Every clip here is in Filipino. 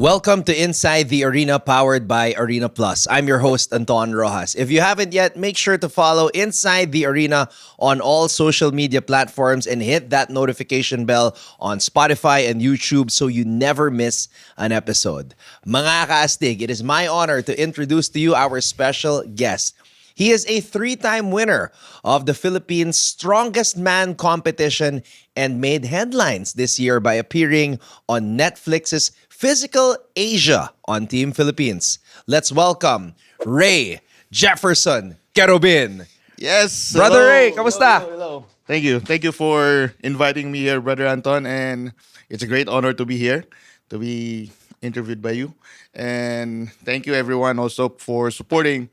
Welcome to Inside the Arena, powered by Arena Plus. I'm your host, Anton Rojas. If you haven't yet, make sure to follow Inside the Arena on all social media platforms and hit that notification bell on Spotify and YouTube so you never miss an episode. Mga kaastig, it is my honor to introduce to you our special guest. He is a three-time winner of the Philippines' Strongest Man competition and made headlines this year by appearing on Netflix's Physical Asia on Team Philippines. Let's welcome Ray Jefferson Kerubin. Yes. Brother hello. Ray, kamusta? Hello. Thank you. Thank you for inviting me here, Brother Anton. And it's a great honor to be here, to be interviewed by you. And thank you, everyone, also for supporting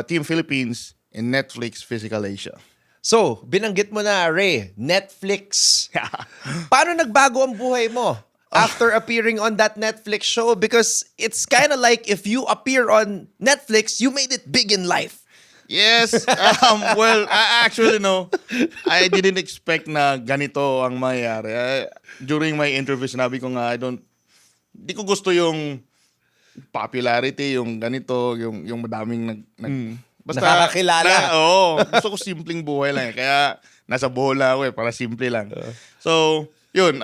Team Philippines in Netflix Physical Asia. So, binanggit mo na, Ray, Netflix. Paano nagbago ang buhay mo after appearing on that Netflix show? Because it's kind of like if you appear on Netflix, you made it big in life. Yes. Well, actually, no. I didn't expect na ganito ang mangyayari. During my interview, sinabi ko nga, di ko gusto yung popularity, yung ganito, yung madaming Nakakakilala. Oo. Gusto ko simpleng buhay lang. Kaya nasa Bohol lang ako para simple lang. So, yun.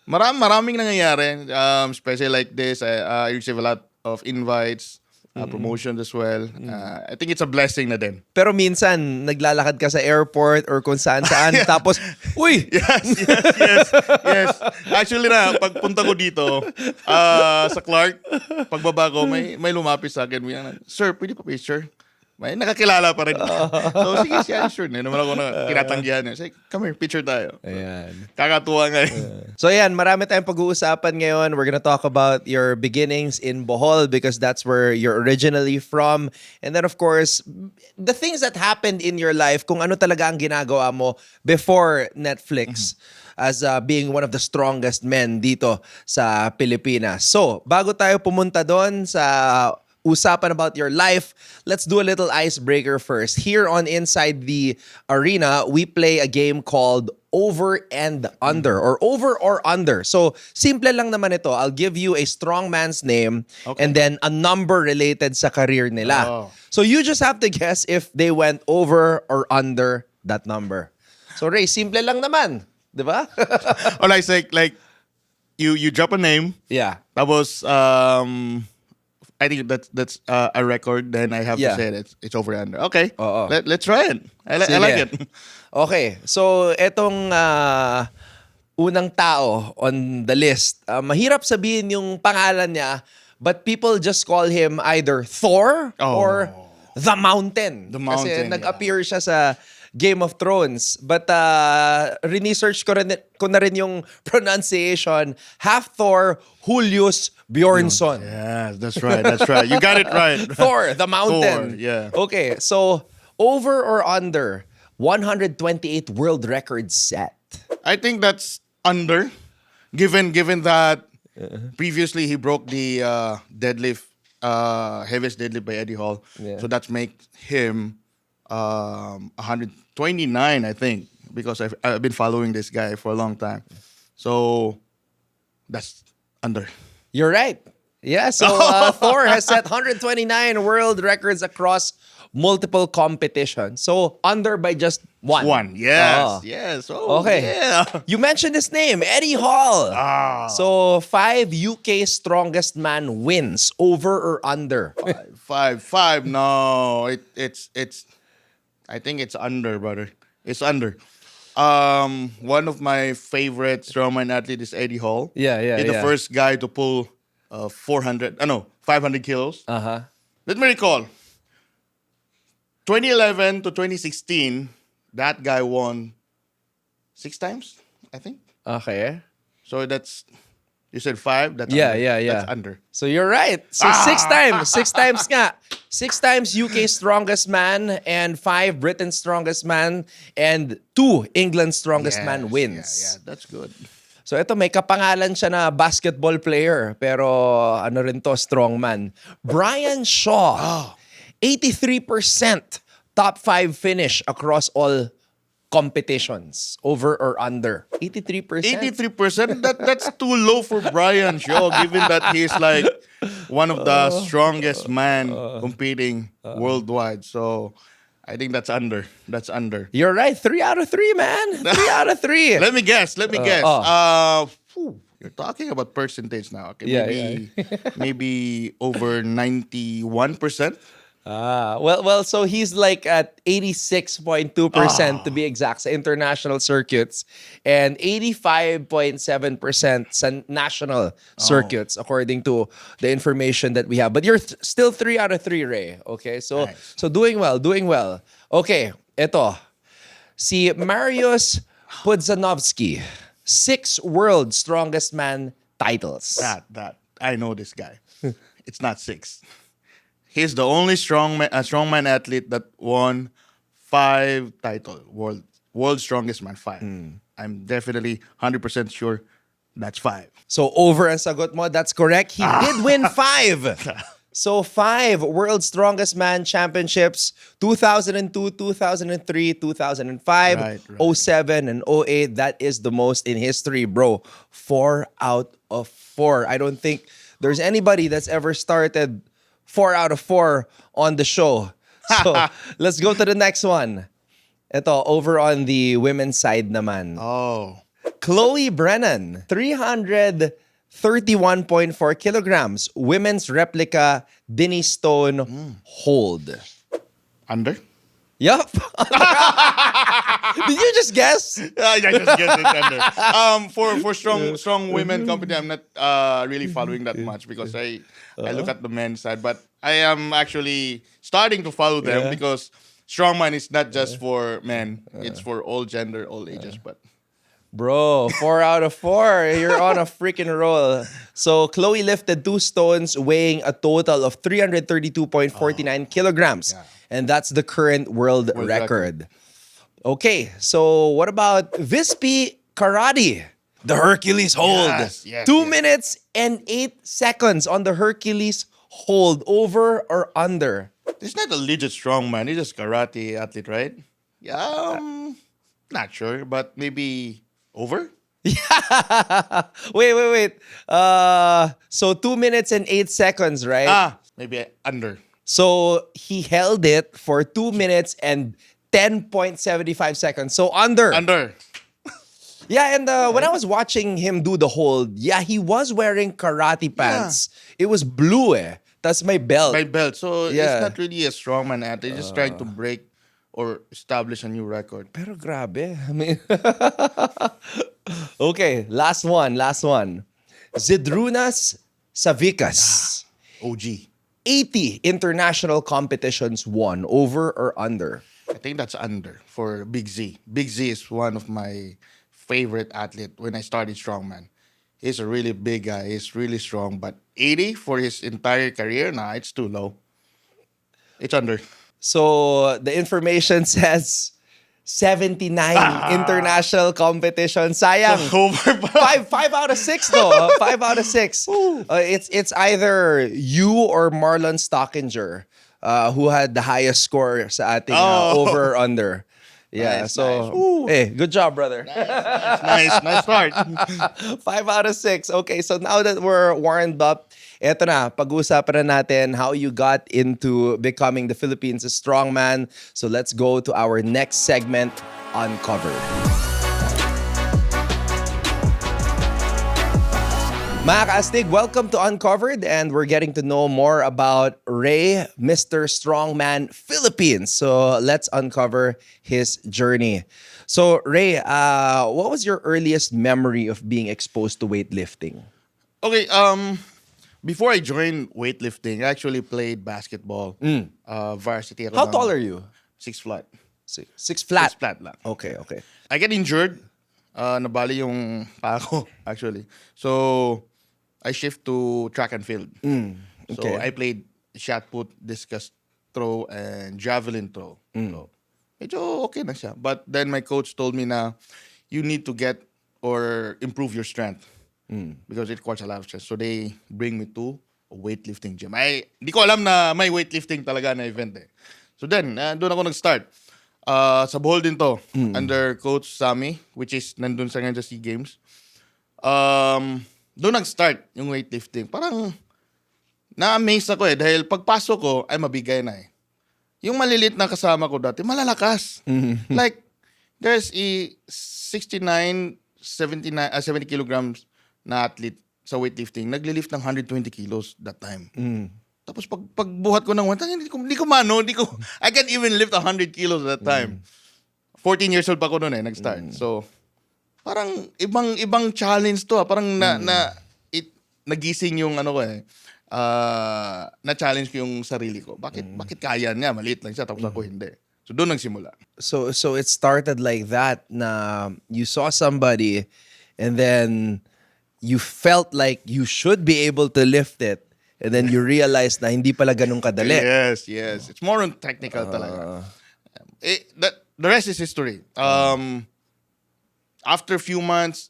Maraming nangyayari. Especially like this, I receive a lot of invites, promotions as well. I think it's a blessing na din. Pero minsan, naglalakad ka sa airport or kung saan-saan, tapos, uy! Yes. Actually pagpunta ko dito, sa Clark, pagbaba ko, may lumapit sa akin. Sir, pwede pa picture? May nakakilala pa rin. So, sige, sure. Hindi naman ako tinatanggihan niya. Say, come here, picture tayo. Ayan. Kakatuwa nga. So ayan, marami tayong pag-uusapan ngayon. We're gonna talk about your beginnings in Bohol because that's where you're originally from. And then of course, the things that happened in your life, kung ano talaga ang ginagawa mo before Netflix. As being one of the strongest men dito sa Pilipinas. So, bago tayo pumunta doon sa usapan about your life, let's do a little icebreaker first. Here on Inside the Arena, we play a game called Over and Under or Over or Under. So, simple lang naman ito. I'll give you a strong man's name and then a number related sa career nila. Oh. So, you just have to guess if they went over or under that number. So, Ray, simple lang naman. Di ba? Or like you drop a name. Yeah. Tapos, I think that's a record. Then I have to say it's over and under. Okay. Oo. Let's try it. I like it. Okay. So, etong unang tao on the list, mahirap sabihin yung pangalan niya, but people just call him either Thor or The Mountain. The Mountain, Kasi nag-appear siya sa Game of Thrones. But research ko na rin yung pronunciation. Half Thor, Julius Bjornsson. Yeah, that's right. You got it right. Thor, The Mountain. Thor, yeah. Okay, so over or under 128 world records set? I think that's under, given that previously he broke the deadlift, heaviest deadlift by Eddie Hall. Yeah. So that makes him 129, I think, because I've been following this guy for a long time. So that's under. You're right. Yeah, so Thor has set 129 world records across multiple competitions. So under by just one. One, yes, Oh. yes. Oh, Okay. yeah. You mentioned his name, Eddie Hall. So 5 UK strongest man wins, over or under? Five. No, it's. I think it's under, brother. It's under. One of my favorite strongman athlete is Eddie Hall. Yeah. He's the first guy to pull 500 kilos. Uh-huh. Let me recall. 2011 to 2016, that guy won 6 times, I think. Okay. So that's, you said 5. That's Yeah, under. yeah. That's under. So you're right. So 6 times. 6 times nga. 6 times UK strongest man and 5 Britain's strongest man and 2 England's strongest man wins. Yeah, that's good. So ito, may kapangalan siya na basketball player, pero ano rin to, strongman. Brian Shaw, 83% top 5 finish across all competitions, over or under? 83%. 83%? That's too low for Brian Shaw, given that he's like one of the strongest man competing worldwide. So I think that's under. That's under. You're right. 3 out of 3, man. 3 out of 3. Let me guess. You're talking about percentage now. Okay, Yeah, maybe over 91%. Well, so he's like at 86.2% to be exact sa international circuits and 85.7% sa national circuits according to the information that we have. But you're still 3 out of 3, Ray. Okay, so Nice. so doing well. Okay, eto. Si Mariusz Pudzianowski, 6 world strongest man titles. That I know this guy. It's not 6. He's the only strongman athlete that won 5 title world strongest man 5. I'm definitely 100% sure that's 5. So over ang sagot mo, that's correct. He did win 5. So 5 World's Strongest Man Championships, 2002, 2003, 2005, Right. 07, and 08. That is the most in history, bro. 4 out of 4. I don't think there's anybody that's ever started 4 out of 4 on the show. So let's go to the next one. Ito, over on the women's side naman. Oh. Chloe Brennan, 331.4 kilograms. Women's replica Denise Stone hold. Under? Yup. Did you just guess? I just guessed it under. For strong women company, I'm not really following that much because I look at the men's side, but I am actually starting to follow them Yeah. because strongman is not just for men; it's for all gender, all ages. But Bro, 4 out of 4. You're on a freaking roll. So Chloe lifted 2 stones weighing a total of 332.49 kilograms. Yeah. And that's the current world World record. Okay, so what about Vispi Karate? The Hercules hold. Yes, 2 yes. minutes and 8 seconds on the Hercules hold. Over or under? he's not a legit strongman; he's just karate athlete, right? Yeah, not sure, but maybe over. Wait. So 2 minutes and 8 seconds, right? Maybe under. So he held it for 2 minutes and 10.75 seconds. So under. Under. Yeah, and when I was watching him do the hold, yeah, he was wearing karate pants. It was blue That's my belt. By belt. So Yeah. it's not really a strongman athlete. He's just trying to break or establish a new record. Pero grabe. I mean, okay, last one. Zydrunas Savickas. OG. 80 international competitions won. Over or under? I think that's under for Big Z. Big Z is one of my favorite athlete when I started strongman. He's a really big guy. He's really strong. But 80 for his entire career, nah, it's too low. It's under. So the information says 79 international competitions. Sayang. Over pa. 5 out of 6 though. 5 out of 6. It's either you or Marlon Stockinger who had the highest score sa ating over or under. Yeah, Nice, so nice. Woo. hey, good job, brother. Nice start. 5 out of 6. Okay, so now that we're warmed up, eto na, pag-uusapan na natin how you got into becoming the Philippines' strongman. So let's go to our next segment, Uncovered. Mga kaastig, welcome to Uncovered, and we're getting to know more about Ray, Mr. Strongman Philippines. So let's uncover his journey. So Ray, what was your earliest memory of being exposed to weightlifting? Okay, before I joined weightlifting, I actually played basketball. Varsity. ako How ng tall are you? 6 flat. 6 flat. 6 flat lang. Okay. I get injured. Nabali yung paa ko, actually. So, I shift to track and field. So, okay. I played shot put, discus throw, and javelin throw. So, medyo okay na siya. But then my coach told me na you need to get or improve your strength because it requires a lot of strength. So, they bring me to a weightlifting gym. Di ko alam na may weightlifting talaga na event eh. So then, doon ako nag-start. Sa Bohol din to. Under Coach Sammy, which is nandun sa ngayon sa SEA Games. Doon nag-start yung weightlifting. Parang na-amaze ako dahil pagpasok ko ay mabigay na eh. Yung malilit na kasama ko dati, malalakas. Like, there's a 69, 70 kilograms na athlete sa weightlifting. Naglilift ng 120 kilos that time. Tapos pagbuhat ko ng 1, hindi ko mano, I can't even lift 100 kilos that time. 14 years old pa ko noon nag-start. So, parang ibang challenge to. Parang nagising yung ano ko na-challenge ko yung sarili ko. Bakit kaya niya? Maliit lang siya, tapos ako hindi. So, doon nagsimula. So it started like that na you saw somebody and then you felt like you should be able to lift it and then you realized na hindi pala ganun kadali. Yes. It's more on technical talaga. The rest is history. After a few months,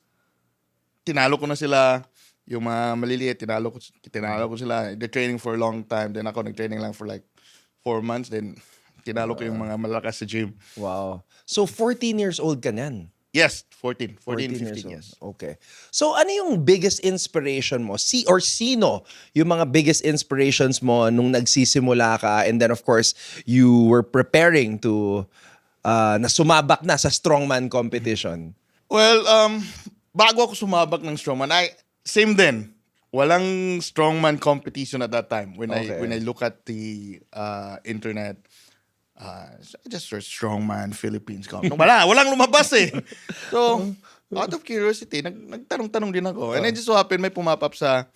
tinalo ko na sila. Yung mga maliliit, tinalo ko sila. They're training for a long time. Then ako nag-training lang for like 4 months. Then tinalo ko yung mga malakas sa gym. Wow. So 14 years old ka niyan? Yes, 14, 15 15 years. Okay. So ano yung biggest inspiration mo? Sino yung mga biggest inspirations mo nung nagsisimula ka and then of course you were preparing to na sumabak na sa strongman competition? Well, bago ako sumabak ng strongman, same din. Walang strongman competition at that time. When I look at the internet, I just search strongman Philippines. Walang lumabas eh. So, out of curiosity, nagtanong-tanong din ako. And it just so happened, may pumap-up sa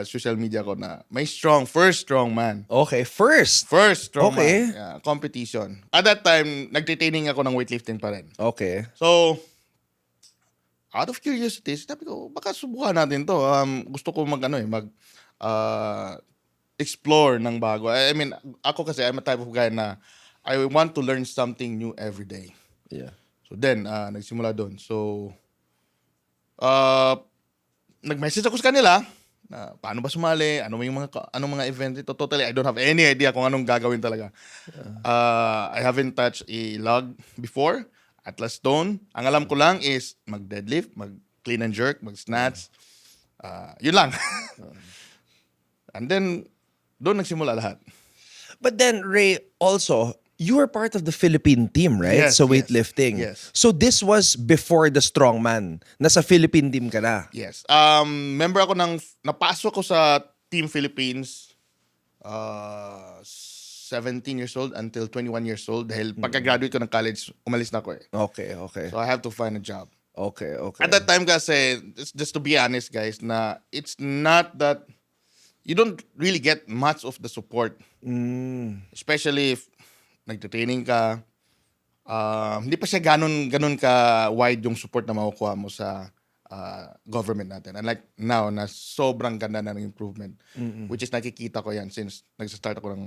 social media ko na may first strongman. Okay, first Strongman competition. At that time, nagtitraining ako ng weightlifting pa rin. Okay. So, out of curiosity, sabi ko, baka subukan natin to. Gusto ko explore ng bago. I mean, ako kasi, I'm a type of guy na I want to learn something new every day. Yeah. So then, nagsimula doon. So, nag-message ako sa kanila na paano ba sumali, anong mga event ito. Totally, I don't have any idea kung anong gagawin talaga. I haven't touched a log before. Atlas Stone. Ang alam ko lang is mag-deadlift, mag-clean and jerk, mag-snatch. Yun lang. And then, doon nagsimula lahat. But then, Ray, also, you were part of the Philippine team, right? Yes, So yes, weightlifting. yes. So this was before the strongman. Nasa Philippine team ka na. Yes. Member ako napasok ko sa Team Philippines 17 years old until 21 years old dahil pagka-graduate ko ng college, umalis na ako eh. Okay. So I have to find a job. Okay. At that time kasi, just to be honest guys, na it's not that, you don't really get much of the support. Especially if nagtitraining ka, hindi pa siya ganun ka wide yung support na makukuha mo sa government natin. And like now, na sobrang ganda na ng improvement. Which is nakikita ko yan since nag-start ako ng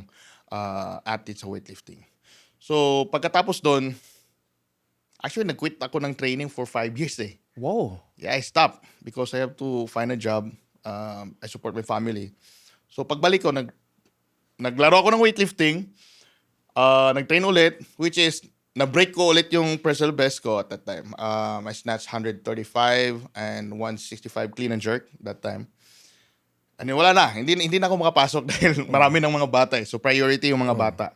athlete sa weightlifting. So, pagkatapos doon, actually, nag-quit ako ng training for 5 years eh. Wow. Yeah, I stopped because I have to find a job. I support my family. So, pagbalik ko, naglaro ako ng weightlifting. Nag-train ulit, which is, na-break ko ulit yung personal best ko at that time. I snatched 135 and 165 clean and jerk that time. Ano, wala na. Hindi na ako makapasok dahil marami ng mga bata eh. So, priority yung mga bata.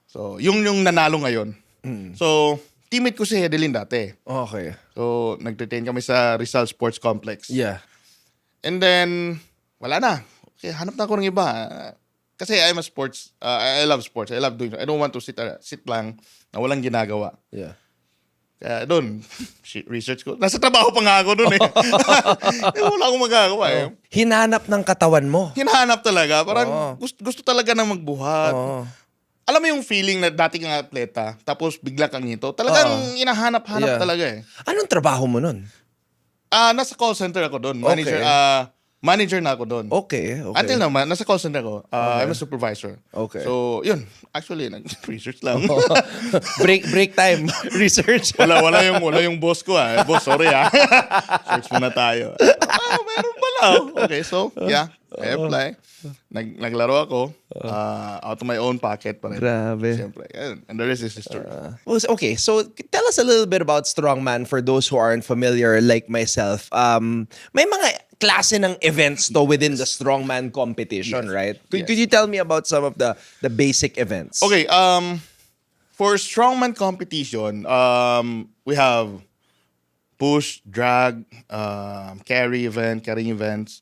So, yung nanalo ngayon. So, teammate ko si Hedelin dati. Okay. So, nagtitrain kami sa Rizal Sports Complex. Yeah. And then, wala na. Okay, hanap na ako ng iba. Kasi I'm a sports, I love sports. I love doing it. I don't want to sit lang na walang ginagawa. Yeah. Kaya doon, research ko. Nasa trabaho pa nga ako doon eh. Wala akong magagawa eh. Hinanap ng katawan mo. Hinahanap talaga. Parang gusto talaga na magbuhat. Alam mo yung feeling na dati kang atleta, tapos bigla kang hito. Talagang hinahanap-hanap talaga eh. Anong trabaho mo nun? Nasa call center ako doon. Manager na ako doon. Okay. Until now, nasa call center ako. I'm a supervisor. Okay. So, yun. Actually, nag-research lang. break time research. wala yung boss ko Boss, sorry Search muna tayo. Meron pala. Okay, so, yeah. I apply. Naglaro ako. Out of my own pocket pa rin. Grabe. Siyempre. Ayun. And the rest is history. Okay, so tell us a little bit about Strongman for those who aren't familiar like myself. May mga klase ng events to within the Strongman competition, right? Could you tell me about some of the basic events? Okay, for strongman competition, we have push, drag, carrying events,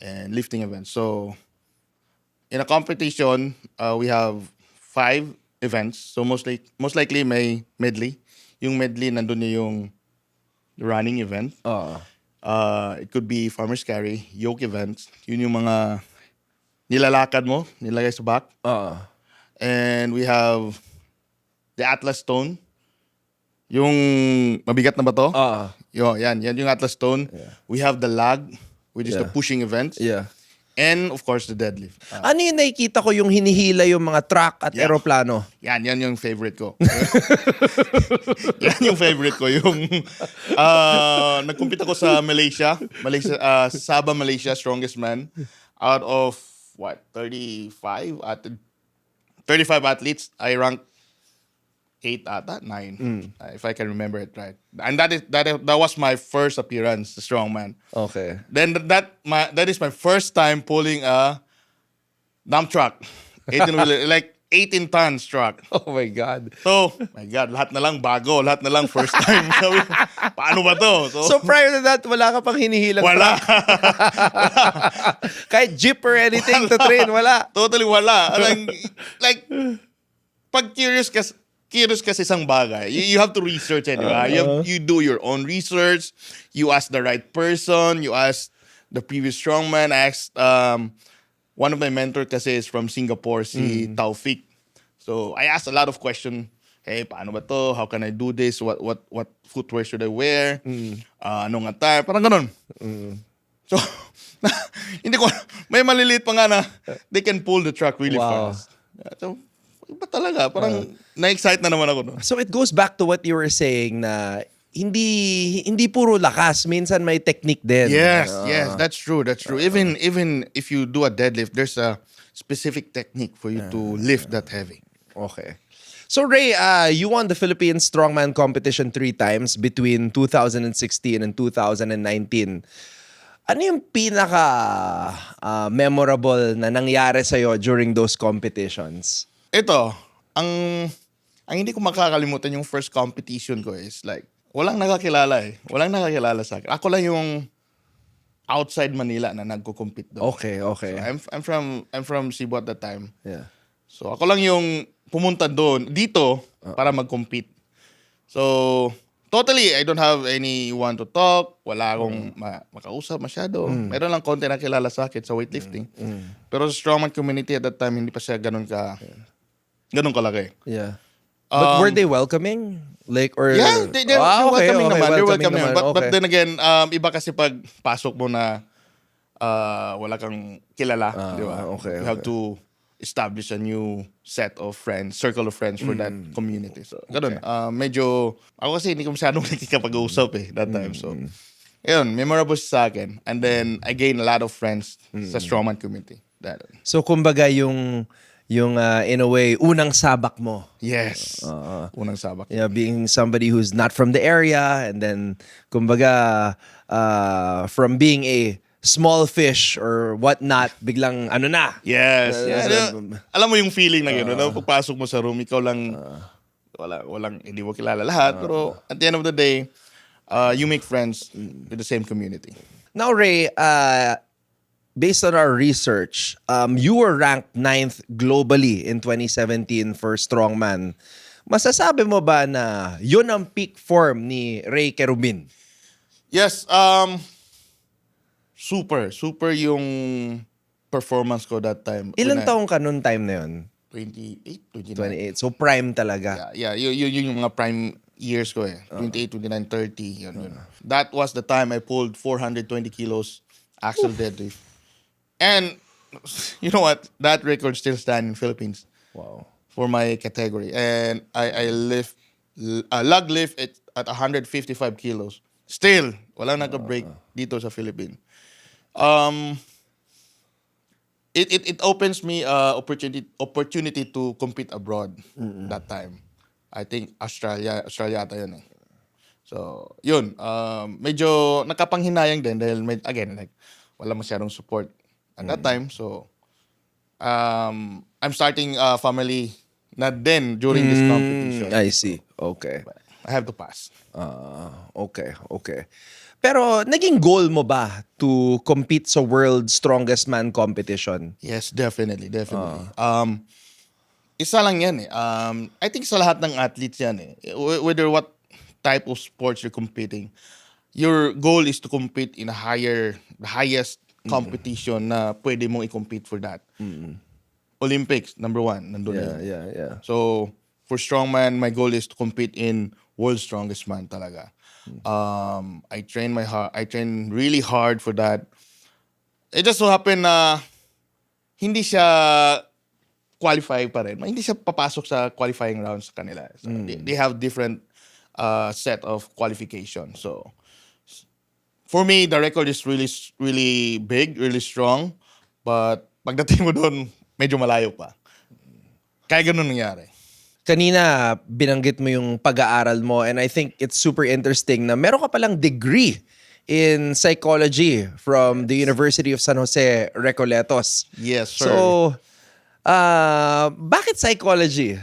and lifting events. So, in a competition, we have 5 events. So most likely may medley. Yung medley nandun yung running event. It could be farmer's carry, yoke events. Yun yung mga nilalakad mo, nilagay sa back. And we have the Atlas Stone. Yung mabigat na bato. Yan yung Atlas Stone. We have the lag, which is the pushing events. Yeah. And of course, the deadlift. Ano yung nakikita ko yung hinihila yung mga truck at eroplano? Yan yung favorite ko. Yan yung favorite ko. Yung nagkumpit ako sa Malaysia, Sabah, Malaysia, strongest man. Out of 35 athletes, I ranked 8 ata, 9. If I can remember it right. And that was my first appearance, the strongman. Okay. Then that is my first time pulling a dump truck. 18 like 18 tons truck. Oh my God. So, my God, lahat na lang bago, lahat na lang first time. Sabi, paano ba to? So prior to that, wala ka pang hinihilang Wala. kahit jeep or anything to train, wala. Totally wala. Like, pag curious ka sa isang bagay, you have to research anyway. You do your own research. You ask the right person. You ask the previous strongman. I asked one of my mentors kasi is from Singapore, si Taufik. So I asked a lot of questions. Hey, paano ba to? How can I do this? What footwear should I wear? Anong attire? Parang ganun. So, hindi ko, may maliliit pa nga na they can pull the truck really fast. So, iba talaga. Parang na-excite na naman ako. No? So it goes back to what you were saying na hindi puro lakas, minsan may technique din. Yes, that's true. Even if you do a deadlift, there's a specific technique for you to lift that heavy. Okay. So Ray, you won the Philippine Strongman competition 3 times between 2016 and 2019. Ano yung pinaka memorable na nangyari sa'yo during those competitions? Ito, ang hindi ko makakalimutan yung first competition ko is like, walang nakakilala eh. Walang nakakilala sa akin. Ako lang yung outside Manila na nagko-compete doon. Okay. So I'm from Cebu at that time. Yeah. So ako lang yung pumunta doon, dito, para mag-compete. So, totally, I don't have anyone to talk. Wala akong makausap masyado. Meron lang konti na kilala sa akin sa weightlifting. Pero sa strongman community at that time, hindi pa siya ganun kalaki. Yeah. But were they welcoming? Like, or... Yeah, they're welcoming naman. They're welcoming naman. But Okay. then again, iba kasi pag pasok mo na wala kang kilala. Di ba? Okay, You have to establish a new set of friends, circle of friends for that community. So, ganun. Medyo, ako kasi hindi ko masyadong nakikipag-usap that time. So, yun, memorable siya sa akin. And then, I gained a lot of friends sa strongman community. So, kumbaga yung in a way, unang sabak mo. Yes. Unang sabak. Yeah, being somebody who's not from the area, and then, kumbaga, from being a small fish or whatnot, biglang ano na. Yes. Alam mo yung feeling na gano'n, no? Pagpasok mo sa room, ikaw lang, hindi mo kilala lahat. Pero at the end of the day, you make friends with the same community. Now, Ray, based on our research, you were ranked 9th globally in 2017 for Strongman. Masasabi mo ba na yun ang peak form ni Ray Kerubin? Yes, super yung performance ko that time. Ilan taong ka noon time na yun? 28, 29. 28. So prime talaga. Yeah, yun yung mga prime years ko eh. 28, 29, 30. Yun. That was the time I pulled 420 kilos axle deadlift. And you know what? That record still stands in Philippines. Wow. For my category. And I lift, lug lift at 155 kilos. Still, walang nag-break dito sa Philippines. it opens me opportunity to compete abroad that time. I think Australia ata yun eh. So, yun. Medyo nakapanghinayang din dahil, again, like, wala masyadong support at that time. So, I'm starting a family na din during this competition. I see. Okay. I have to pass. Okay, okay. Pero naging goal mo ba to compete sa World's Strongest Man competition? Yes, definitely. Isa lang yan eh. I think sa lahat ng athletes yan eh. Whether what type of sports you're competing, your goal is to compete in the highest competition na pwede mong i-compete for that. Olympics, number 1. Nandun yun. Yeah. So, for strongman, my goal is to compete in World's Strongest Man talaga. I train really hard for that. It just so happen na hindi siya qualify pa rin. Hindi siya papasok sa qualifying rounds sa kanila. So, they have different set of qualification. So, for me, the record is really, really big, really strong. But pagdating mo doon, medyo malayo pa. Kaya ganun nangyari. Kanina, binanggit mo yung pag-aaral mo and I think it's super interesting na meron ka palang degree in psychology from the University of San Jose, Recoletos. Yes, sir. So, bakit psychology?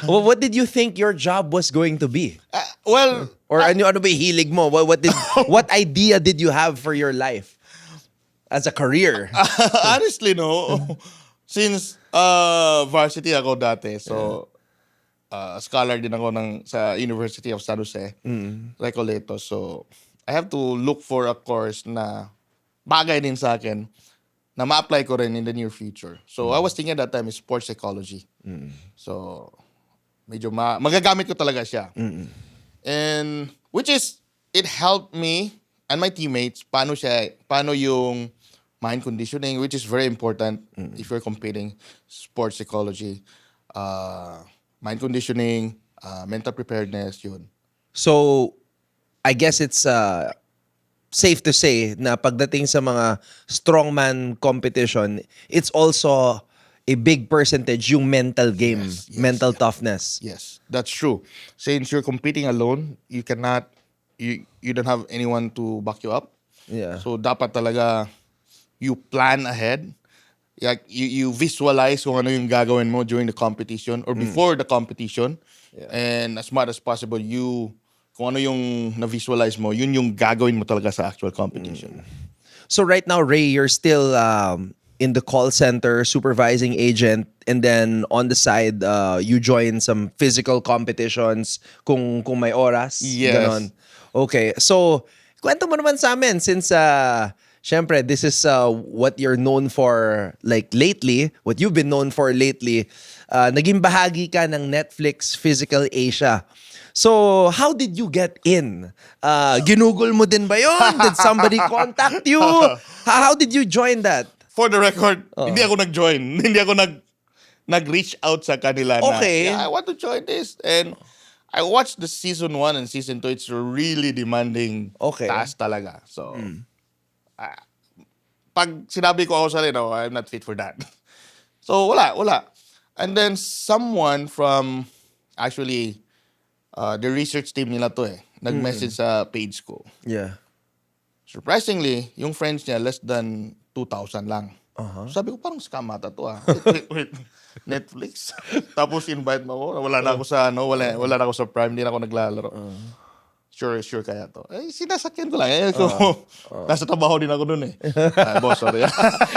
What did you think your job was going to be? Well, Or ano ba yung hilig mo? What idea did you have for your life as a career? honestly, no. Since varsity ako dati, so scholar din ako sa University of San Jose, Recoletos. So, I have to look for a course na bagay din sa akin na ma-apply ko rin in the near future. So, I was thinking at that time is sports psychology. So, medyo magagamit ko talaga siya. And, which is, it helped me and my teammates, paano yung mind conditioning, which is very important if you're competing sports psychology, mind conditioning, mental preparedness, yun. So, I guess it's safe to say na pagdating sa mga strongman competition, it's also a big percentage yung mental game, Yes, mental toughness. Yes, that's true. Since you're competing alone, you don't have anyone to back you up. Yeah. So dapat talaga you plan ahead. Like you visualize kung ano yung gagawin mo during the competition or before the competition. And as much as possible, kung ano yung na-visualize mo, yun yung gagawin mo talaga sa actual competition. So right now, Ray, you're still in the call center, supervising agent, and then on the side, you join some physical competitions kung may oras. Yes. Ganon. Okay. So, kwento mo naman sa amin since syempre, this is what you're known for like lately, what you've been known for lately. Naging bahagi ka ng Netflix Physical Asia. So, how did you get in? Ginugol mo din ba yun? Did somebody contact you? How did you join that? For the record, hindi ako nag-join. Hindi ako nag-reach out sa kanila Okay. na, yeah, I want to join this. And I watched the season 1 and season 2. It's a really demanding Okay. task talaga. So, pag sinabi ko ako sa no, I'm not fit for that. So, wala. And then someone from, actually, the research team nila to nag-message sa page ko. Yeah. Surprisingly, yung friends niya, less than 2,000 lang. Sabi ko, parang scam ata to Wait. Netflix? Tapos invite mo ako. Wala na ako sa, wala na ako sa Prime. Hindi na ako naglalaro. Sure kaya to. Sinasakyan ko lang. Nasa trabaho din ako dun boss, sorry.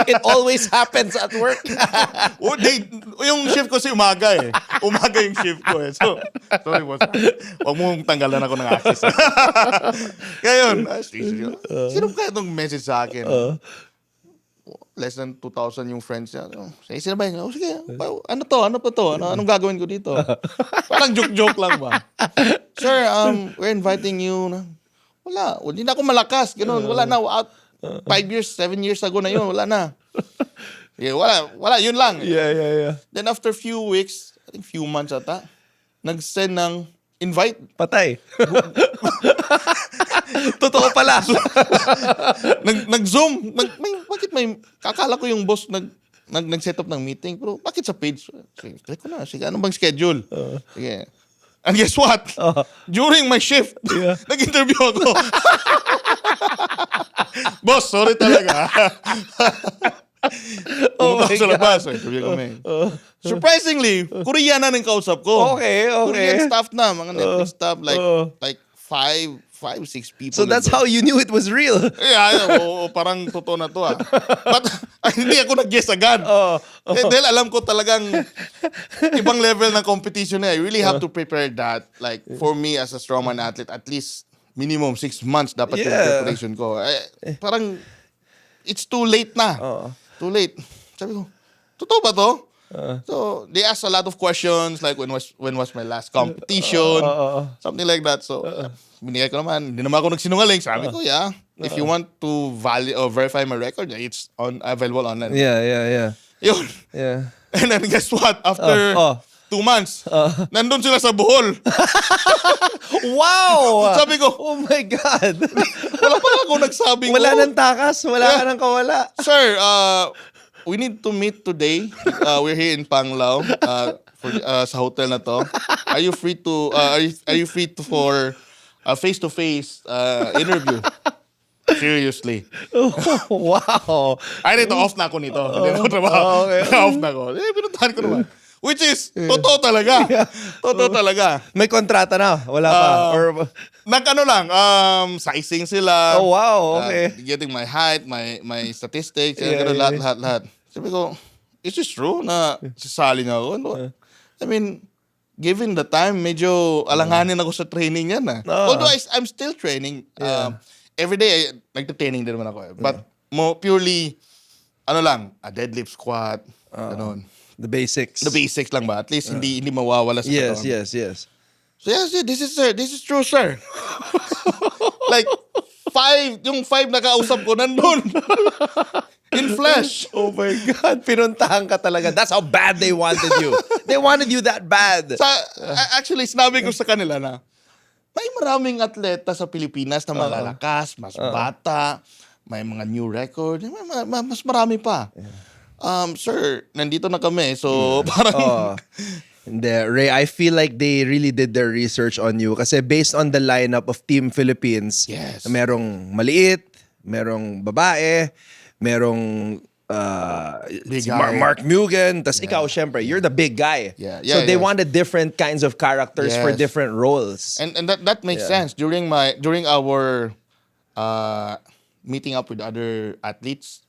It always happens at work. Yung shift ko si umaga Umaga yung shift ko So, sorry boss. Huwag mong tanggalan ako ng access. Kaya yun. Sino kaya itong message sa akin? Less than 2,000 yung friends niya. Sino ba yun? Sige. Ano pa to? Anong gagawin ko dito? Parang joke lang ba? Sir, we're inviting you. Wala. Hindi na ako malakas. Ganun. Wala na. 5 years, 7 years ago na yun. Wala na. Yeah, wala. Yun lang. Yeah. Then after few weeks, I think few months ata, nag-send ng invite. Patay. Totoo pala. Nag-Zoom. Bakit kakala ko yung boss nag-set up ng meeting. Pero bakit sa page? Sige, click ko na. Sige, ano bang schedule? Sige. And guess what? During my shift, nag-interview ako. Boss, sorry talaga. Pumunta ako sa labas. Interview kami. Surprisingly, Korean na ng kausap ko. Okay. Korean staff na. Mga Netflix staff. Like five, 6 people. So that's how you knew it was real. Parang totoo na to But hindi ako nag-guess agad. Dahil alam ko talagang ibang level ng competition I really have to prepare that. Like for me as a strongman athlete, at least minimum 6 months dapat yung preparation ko. Parang it's too late na. Too late. Sabi ko, totoo ba to? So they asked a lot of questions like when was my last competition, something like that. So binigay ko naman, hindi naman ako nagsinungaling. Sabi ko, if you want to verify my record, it's available online. Yeah. Yun. Yeah. And then guess what? After 2 months, nandun sila sa Bohol. Wow! Sabi ko, Oh my God. wala pa ako nagsabing, Wala nang takas. Wala ka nang kawala. Sir, we need to meet today. We're here in Panglao sa hotel na to. Are you free to for a face-to-face interview? Seriously. Wow. Ay, nito, off na ako nito. Hindi na ako trabaho. Okay. Off na ako. Pinuntahan ko naman. Which is, totoo talaga. Totoo talaga. May kontrata na. Wala pa. Nag-ano lang, sizing sila. Oh, wow. Okay. Getting my height, my statistics, lahat. Sabi ko, is this true na sasali na ako? I mean, given the time, medyo alanganin ako sa training yan. Although I'm still training. Every day, nagte-training din naman ako. But more purely, a deadlift squat, ganun. The basics. The basics lang ba? At least hindi mawawala sa katawan. Yes. So yes, this is true, sir. Like, 5 na kausap ko nandun. In flesh. Oh my God. Pinuntahan ka talaga. That's how bad they wanted you. They wanted you that bad. Actually, sinabi ko sa kanila na, may maraming atleta sa Pilipinas na malalakas, mas bata, may mga new record, mas marami pa. Sir, nandito na kami. So, parang... Hindi, Ray, I feel like they really did their research on you kasi based on the lineup of Team Philippines, merong maliit, merong babae, merong Mark Mugen, tas ikaw, syempre, you're the big guy. So they wanted different kinds of characters for different roles. And that makes sense. During our meeting up with other athletes,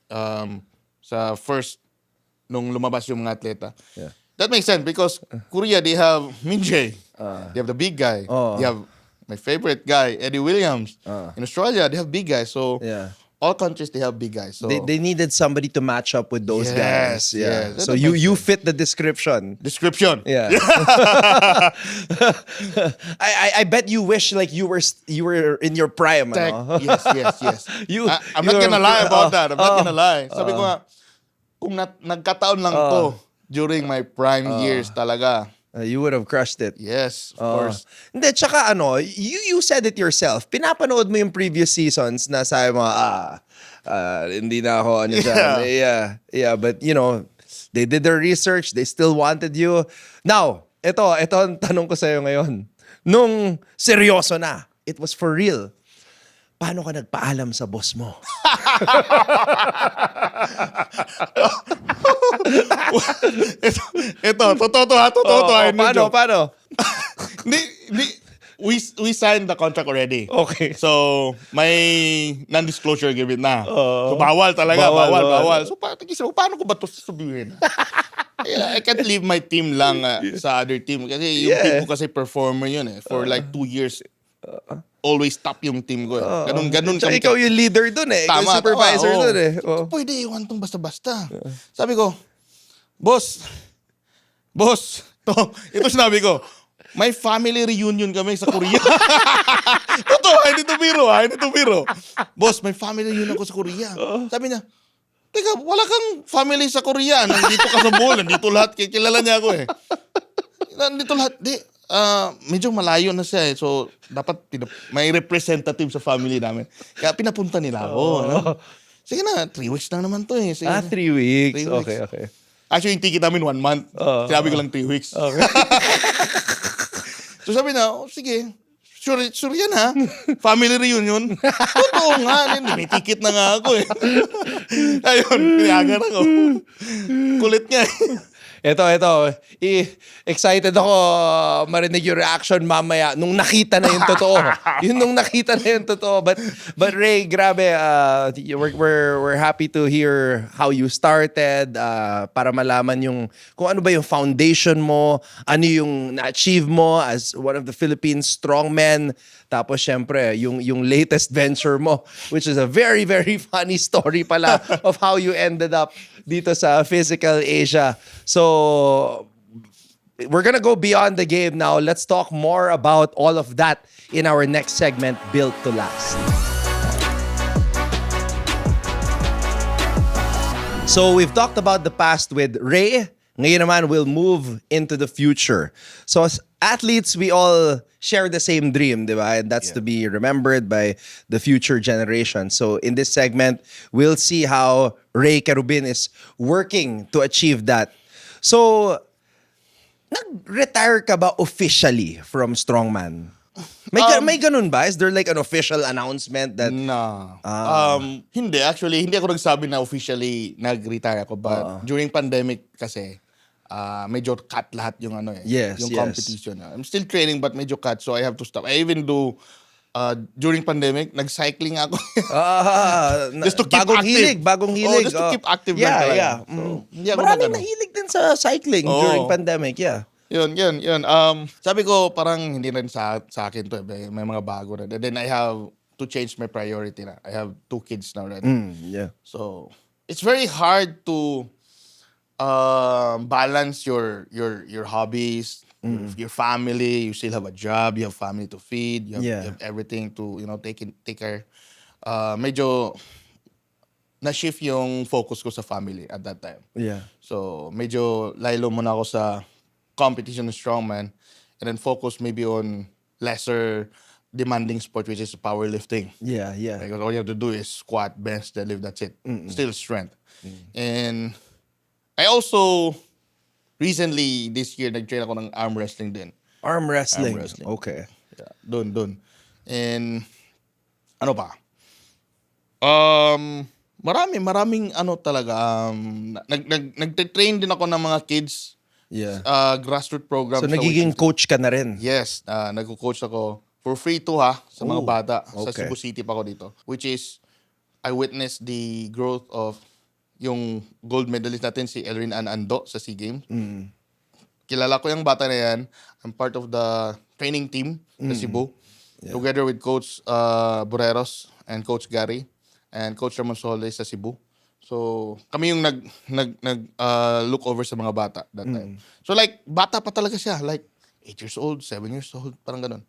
sa first, nung lumabas yung mga atleta, that makes sense because Korea, they have Min Jae. They have the big guy. They have my favorite guy, Eddie Williams. In Australia, they have big guys. So all countries, they have big guys. So they needed somebody to match up with those guys. Yes. So you fit the description. Yeah. I bet you wish like you were in your prime. Yes. I'm not gonna lie about that. I'm not gonna lie. Sabi ko nga, kung nagkataon lang to during my prime years talaga. You would have crushed it. Yes, of course. Hindi, tsaka you said it yourself. Pinapanood mo yung previous seasons na sabi mo, hindi na ako dyan. Yeah, but they did their research. They still wanted you. Now, ito ang tanong ko sa'yo ngayon. Nung seryoso na, it was for real. Paano ka nagpaalam sa boss mo? Ito, totoo. Paano? We signed the contract already. Okay. So, may non-disclosure agreement na. So, bawal talaga. Bawal. So, paano ko ba ito sasabihin? I can't leave my team lang sa other team. Kasi yung team ko kasi performer yun For like 2 years. Always top yung team ko. Ganun Tsaka kami. ikaw yung leader dun Tama. Ikaw supervisor dun Pwede iwan tong basta-basta. Sabi ko, Boss, ito sinabi ko, may family reunion kami sa Korea. Totoo, hindi to biro. Boss, may family reunion ako sa Korea. Sabi niya, teka, wala kang family sa Korea. Nandito ka sa mall, nandito lahat. Kilala niya ako Nandito lahat. medyo malayo na siya eh. So, dapat may representative sa family namin. Kaya pinapunta nila ako. Ano? Sige na, 3 weeks lang naman to eh. Sige na. 3 weeks. 3 weeks. Okay, okay. Actually, yung ticket namin 1 month. Sinabi ko lang 3 weeks. Okay. So sabi na, sige. Sure yan ha. Family reunion. Totoo nga. May ticket na nga ako eh. Ayun, pinayagan ako. Kulit niya eh. Ito. Excited ako marinig yung reaction mamaya nung nakita na yung totoo. Nung nakita na yung totoo. But Ray, grabe, we're happy to hear how you started para malaman kung ano ba yung foundation mo, ano yung na-achieve mo as one of the Philippines strongmen. Tapos syempre, yung latest venture mo, which is a very, very funny story pala of how you ended up dito sa Physical Asia. So, we're gonna go beyond the game now. Let's talk more about all of that in our next segment, Built to Last. So, we've talked about the past with Ray. Ngayon naman, we'll move into the future. So, as athletes, we all share the same dream, di ba? And that's to be remembered by the future generation. So, in this segment, we'll see how Ray Carubin is working to achieve that. So, nag-retire ka ba officially from Strongman? May ganun ba? Is there like an official announcement that... No. Hindi. Actually, hindi ako nagsabi na officially nag-retire ako. But during pandemic kasi, medyo cut lahat yung yung competition. I'm still training but medyo cut, so I have to stop. I even do during pandemic, nag-cycling ako. Just to keep active. Bagong hilig. Just to keep active lang talaga. Yeah. So, hindi ako Maraming nahilig din sa cycling during pandemic, yeah. Yun. Sabi ko, parang hindi rin sa akin to. May mga bago na. And then I have to change my priority na. I have 2 kids now. Right? Yeah. So, it's very hard to balance your hobbies, your family. You still have a job. You have family to feed. You have everything to take care. Medyo na-shift yung focus ko sa family at that time. Yeah. So medyo laylo muna ako sa competition ng strongman and then focus maybe on lesser demanding sport, which is powerlifting. Yeah. Because all you have to do is squat, bench, deadlift, that's it. Still strength. And I also, recently, this year, nag-train ako ng arm wrestling din. Arm wrestling. Okay. Yeah, dun. And, ano pa? Maraming talaga. Nag-train din ako ng mga kids. Yeah. Grassroots program. So, nagiging coach ka na rin? Yes. Nag-coach ako for free too sa mga bata. Sa Cebu City pa ako dito. Which is, I witnessed the growth of yung gold medalist natin, si Elrin Ando sa SEA Games. Kilala ko yung bata na yan. I'm part of the training team sa Cebu. Yeah. Together with Coach Boreros and Coach Gary and Coach Ramon Soles sa Cebu. So, kami yung look over sa mga bata that time. So like, bata pa talaga siya. Like, 8 years old, 7 years old, parang ganun.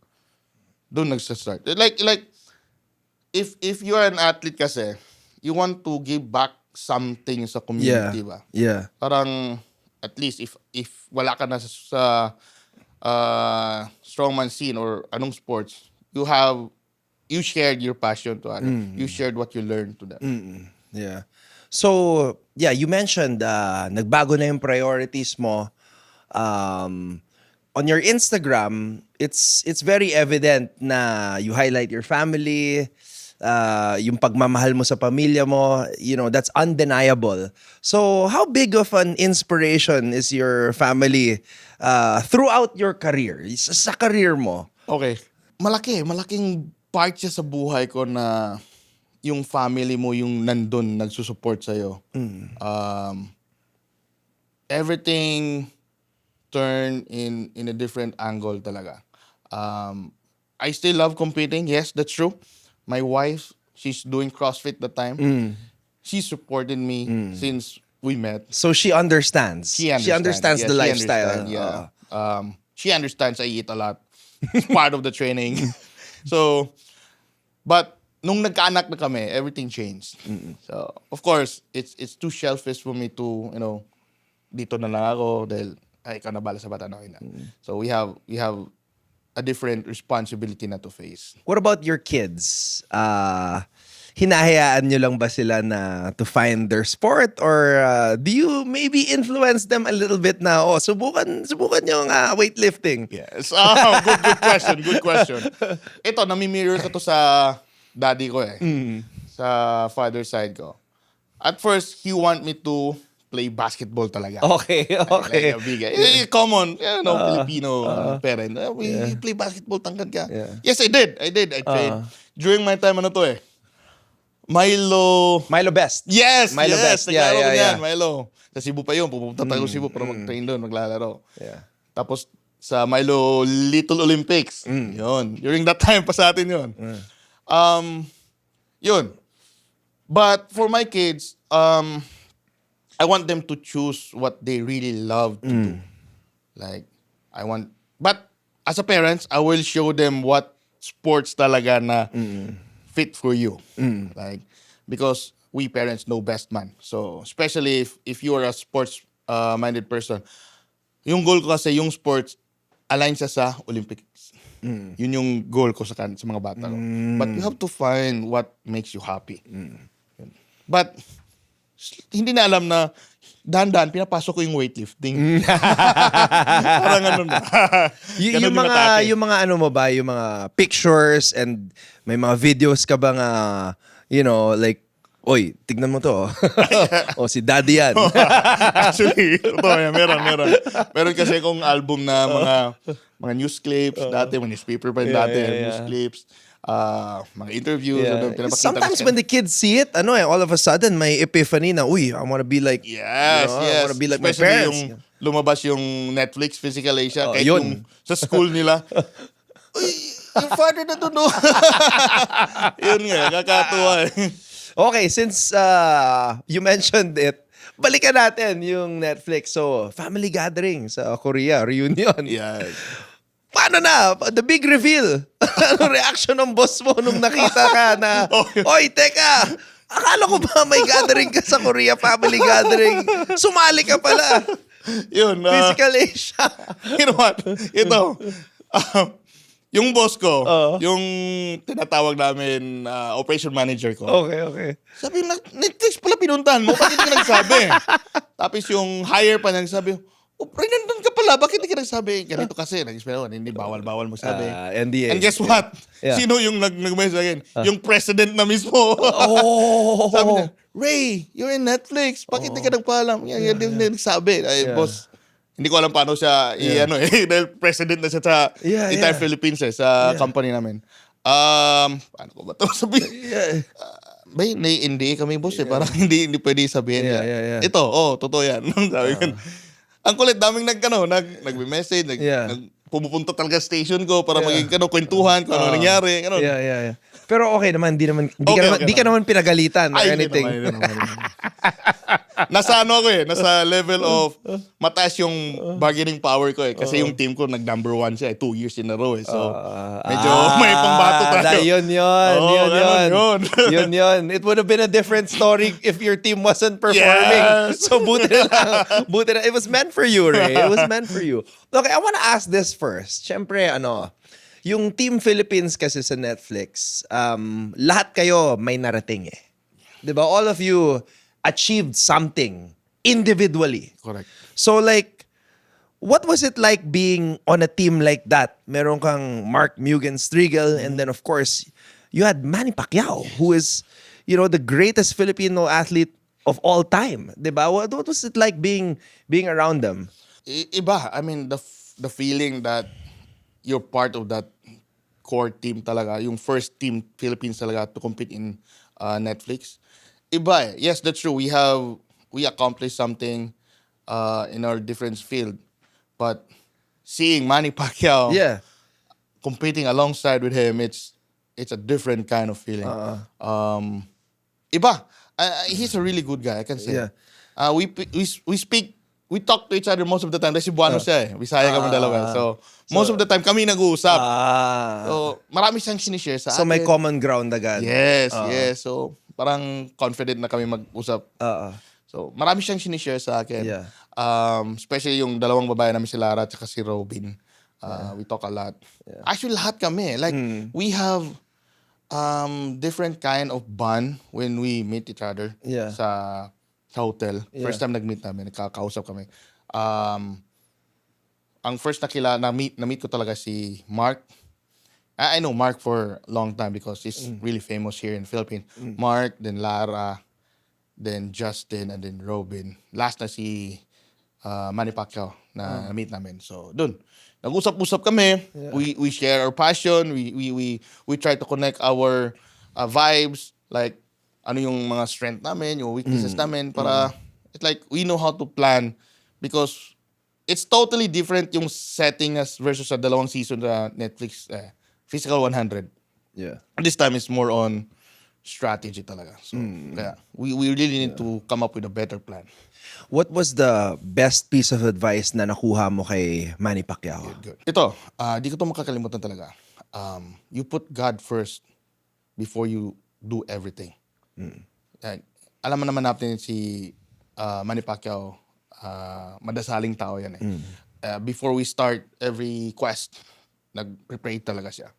Doon nagsa-start. Like, if you are an athlete kasi, you want to give back something sa community ba? Yeah. Parang, at least, if wala ka na sa strongman scene or anong sports, you shared your passion to others. You shared what you learned to them. Yeah. So, yeah, you mentioned nagbago na yung priorities mo. On your Instagram, it's very evident na you highlight your family, yung pagmamahal mo sa pamilya mo, that's undeniable. So, how big of an inspiration is your family throughout your career, sa career mo? Okay. Malaking part siya sa buhay ko na yung family mo yung nandun, nagsusupport sa'yo. Everything turned in a different angle talaga. I still love competing. Yes, that's true. My wife, she's doing CrossFit that time. She supported me since we met. So she understands. She understands the lifestyle. She understands I eat a lot. It's part of the training. So, but nung nagkaanak na kami, everything changed. So, of course, it's too selfish for me to, dito na lang ako dahil ay, ikaw na bala sa bata, okay na. So we have a different responsibility na to face. What about your kids? Hinahayaan nyo lang ba sila na to find their sport, or do you maybe influence them a little bit na, subukan yung weightlifting? Yes. Good question. Ito, nami-mirror ko to sa daddy ko eh. Sa father side ko. At first, he want me to play basketball talaga. Okay. Like a big guy. Common, Filipino parent. We play basketball, tangkad ka. Yeah. Yes, I did. I trained. During my time, Milo Best. Yes, Milo Best. Naglaro ko Yeah. yan, Milo. Sa Cebu pa yun. Pupunta tayo sa Cebu para mag-train doon, maglalaro. Yeah. Tapos sa Milo Little Olympics. Yun. During that time pa sa atin yun. Yun. But for my kids, I want them to choose what they really love to do. Like, but as a parents, I will show them what sports talaga na fit for you. Like, because we parents know best man. So, especially if you are a sports minded person, yung goal ko kasi yung sports align siya sa Olympics. Yun yung goal ko sa mga bata ko. But you have to find what makes you happy. But hindi na alam na dahan-dahan pinapasok ko yung weightlifting. Parang ano na. Yung mga ano mo ba, yung mga pictures and may mga videos ka bang like, oy, tignan mo to. Si daddy yan. Actually, meron. Meron kasi akong album na mga news clips dati, mga newspaper pa dati, news clips. Mga interviews. Sometimes when the kids see it, all of a sudden may epiphany na, I want to be like, yes. I want to be like especially my parents. Yung lumabas yung Netflix Physical Asia, kahit yun. yung sa school nila, uy, your father na doon. Yun nga, kakatuwa eh. Okay, since you mentioned it, balikan natin yung Netflix. So, family gathering sa Korea, reunion. Yes. Paano na? The big reveal. Ano reaction ng boss mo nung nakita ka na, oy, teka, akala ko ba may gathering ka sa Korea, family gathering? Sumali ka pala. Yun. Physical Asia. You know what? Ito. Yung boss ko, yung tinatawag namin operation manager ko. Okay. Sabi na, Netflix pala pinuntahan mo, bakit hindi ka nagsabi? Tapos yung hire pa nagsabi, nandun ka pala, bakit hindi ka nagsabi? Ganito kasi, hindi bawal magsabi. NDA. And guess what? Yeah. Sino yung nag-message sa akin? Yung president na mismo. Sabi niya, Ray, you're in Netflix, bakit hindi ka nagpaalam? Yan din nagsabi. Ay, boss, hindi ko alam paano siya, dahil president na siya sa entire Philippines sa company namin. Paano ko ba ito sabihin? Bay, hindi kami boss parang hindi pwede sabihin. Yeah. Ito, totoo yan. Sabi ko, ang kulit, daming nagme-message, pumupunta talaga station ko para maging kwentuhan kung ano nangyari. Yeah. Pero okay naman, di ka naman pinagalitan or Ay, anything. hindi naman. Nasa nasa level of mataas yung bargaining power ko kasi yung team ko nag-number 1 siya 2 years in a row So, medyo may pangbato tayo. Yun. It would have been a different story if your team wasn't performing. Yes. So, buti na. It was meant for you, Ray. It was meant for you. Okay, I want to ask this first. Siyempre, yung Team Philippines kasi sa Netflix, lahat kayo may narating eh. Diba? All of you achieved something individually. Correct. So like, what was it like being on a team like that? Meron kang Mark Mugen Striegel, and then of course, you had Manny Pacquiao, who is, the greatest Filipino athlete of all time. Diba? What was it like being around them? Iba. I mean, the feeling that you're part of that core team talaga, yung first team Philippines talaga to compete in Netflix. Iba. Yes, that's true. We accomplished something in our different field. But seeing Manny Pacquiao competing alongside with him, it's a different kind of feeling. Iba. He's a really good guy, I can say. Yeah. We talk to each other most of the time. Kasi Cebuano siya eh. Bisaya kami dalawa. So, most of the time kami nag-uusap. So, marami siyang sinishare sa akin. So may common ground agad. Yes. So, parang confident na kami mag-usap. So, marami siyang sinishare sa akin. Yeah. Especially yung dalawang babae namin, si Lara at si Robin. We talk a lot. Actually, lahat kami. Like, we have different kind of bond when we meet each other Yeah. sa hotel. First time nag-meet namin, nagkakausap kami. Ang first na-meet ko talaga si Mark. I know Mark for a long time because he's really famous here in Philippines. Mark, then Lara, then Justin, and then Robin. Last na si Manny Pacquiao na na-meet namin. So, dun. Nag-usap-usap kami. We share our passion. We try to connect our vibes. Like, ano yung mga strength namin, yung weaknesses namin. Para, it's like, we know how to plan. Because, it's totally different yung setting as versus sa dalawang season na Netflix, Physical 100. Yeah. This time, it's more on strategy talaga. So, kaya, we really need to come up with a better plan. What was the best piece of advice na nakuha mo kay Manny Pacquiao? Good. Ito, di ko to makakalimutan talaga. You put God first before you do everything. Alam mo naman natin si Manny Pacquiao, madasaling tao yan eh. Before we start every quest, nag-pray talaga siya.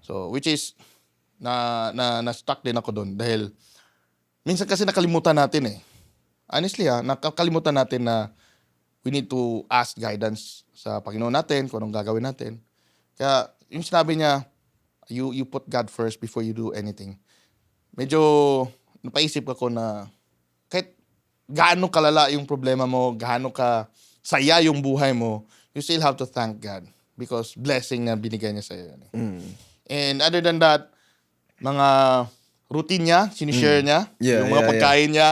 So, which is, na-stuck din ako doon dahil minsan kasi nakalimutan natin eh. Honestly nakakalimutan natin na we need to ask guidance sa Panginoon natin kung anong gagawin natin. Kaya yung sinabi niya, you put God first before you do anything. Medyo napaisip ako na kahit gaano kalala yung problema mo, gaano ka saya yung buhay mo, you still have to thank God because blessing na binigay niya sa iyo. And other than that, mga routine niya, sinishare niya, yung mga pagkain niya,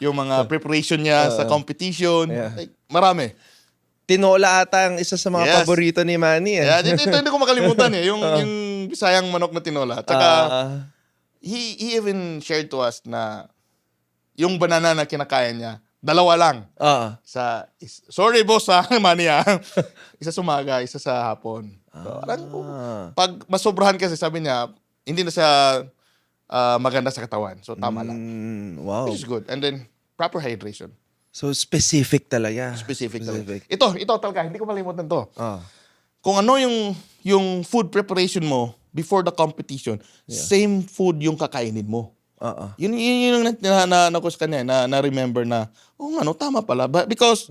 yung mga preparation niya sa competition, like, marami. Tinola ata ang isa sa mga paborito ni Manny. Yeah, ito hindi ko makalimutan eh, yung Bisayang manok na tinola. Tsaka, he even shared to us na yung banana na kinakain niya, dalawa lang. Sorry boss Manny isa sa umaga, isa sa hapon. So, pag masobrahan kasi, sabi niya, hindi na siya maganda sa katawan. So, tama lang. Wow. Which is good. And then, proper hydration. So, specific talaga. Specific. Talaga. Ito talaga, hindi ko malimutan to. Kung ano yung food preparation mo before the competition, same food yung kakainin mo. Yun yung na-nakus kanya, na-remember na, tama pala. But because,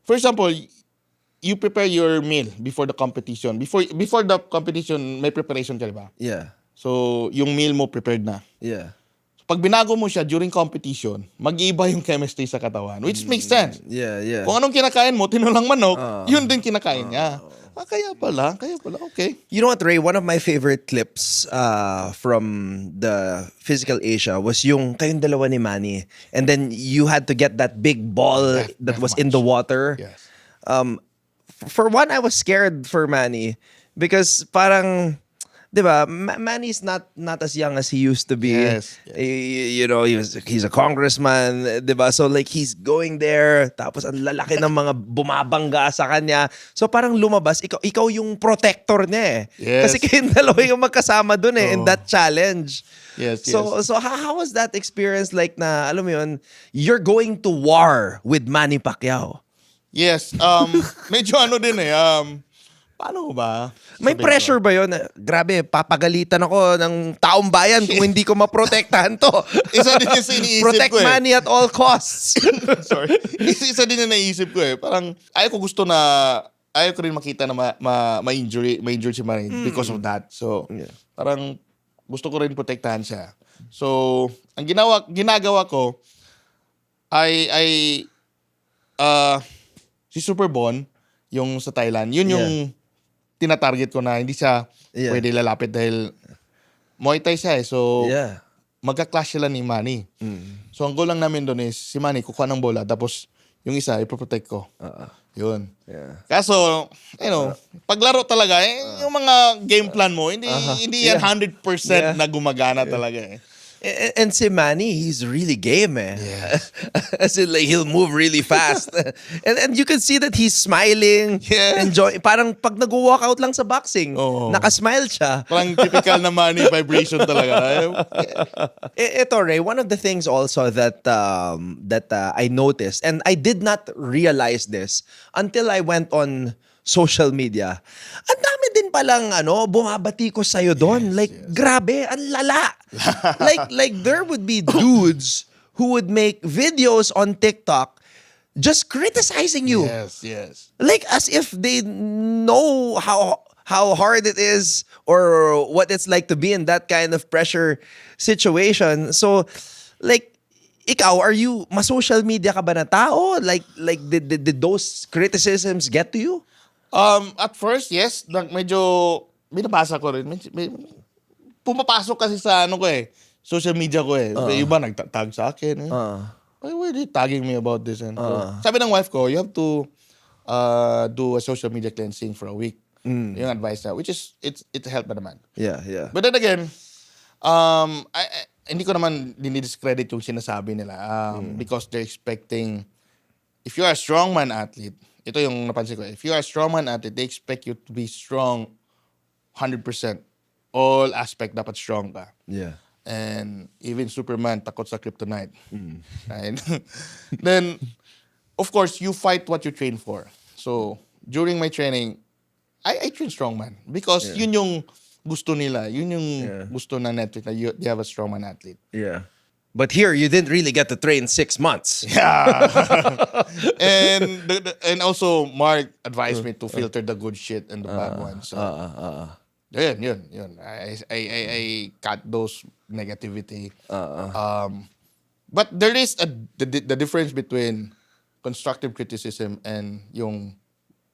for example, you prepare your meal before the competition. Before the competition, may preparation ka, diba? Yeah. So, yung meal mo prepared na. Yeah. So, pag binago mo siya during competition, mag-iiba yung chemistry sa katawan, which makes sense. Yeah. Kung anong kinakain mo, tinulang manok, yun din kinakain niya. Kaya pala, okay. You know what, Ray? One of my favorite clips from the Physical Asia was yung kayong dalawa ni Manny. And then you had to get that big ball that was in the water. Yes. For one, I was scared for Manny because parang, di ba, Manny's not as young as he used to be. Yes. You know, he's a congressman, di ba? So like he's going there, tapos ang lalaki ng mga bumabangga sa kanya. So parang lumabas, ikaw yung protector niya eh. Yes. Kasi kayong dalawa yung magkasama dun eh in that challenge. Yes. So how was that experience like na, alam mo yun, you're going to war with Manny Pacquiao? Yes. Medyo din eh. Paano ba? May pressure ba yun? Grabe, papagalitan ako ng taong bayan kung hindi ko maprotektahan to. Isa din yung iniisip Protect ko eh. Manny at all costs. Sorry. Isa din yung naisip ko eh. Parang ayaw ko rin makita na ma-injured si Manny because of that. So, parang gusto ko rin protektahan siya. So, ang ginagawa ko ay si Super Bon, yung sa Thailand, yun yung tinatarget ko na hindi siya pwede lalapit dahil Muay Thai siya eh. So, magka-clash sila ni Manny. So, ang goal lang namin doon is si Manny kukuha ng bola tapos yung isa ipoprotect ko. Yun. Kaso, paglaro talaga, yung mga game plan mo, hindi yan 100% na gumagana talaga eh. And si Manny, he's really game eh. Yes. As in like he'll move really fast. And you can see that he's smiling, Yes. enjoy. Parang pag nag-walkout lang sa boxing, Oo. nakasmile siya. Parang typical na money vibration talaga. Ito, Ray, one of the things also that I noticed, and I did not realize this until I went on social media. Ang dami din palang bumabati ko sa'yo doon. Grabe, ang lala. like there would be dudes who would make videos on TikTok just criticizing you. Yes. Like as if they know how hard it is or what it's like to be in that kind of pressure situation. So like ikaw, are you ma-social media ka ba na tao? Like did those criticisms get to you? At first, yes, medyo binabasa ko rin. Pumapasok kasi sa social media ko eh. Yung iba nagtag sa akin. Why were they tagging me about this? And sabi ng wife ko, you have to do a social media cleansing for a week. Yung advice na, which is, it helped naman. Yeah. But then again, hindi ko naman dinidiscredit yung sinasabi nila because they're expecting, if you're a strongman athlete, ito yung napansin ko, if you're a strongman athlete, they expect you to be strong 100%. All aspect dapat strong ka. Yeah. And even Superman takot sa kryptonite. Right? Then, of course, you fight what you train for. So, during my training, I train strongman because yun yung gusto nila. Yun yung gusto ng Netflix na you have a strongman athlete. Yeah. But here, you didn't really get to train 6 months. Yeah. and also, Mark advised me to filter the good shit and the bad ones. So, yun. I cut those negativity. But there is the difference between constructive criticism and yung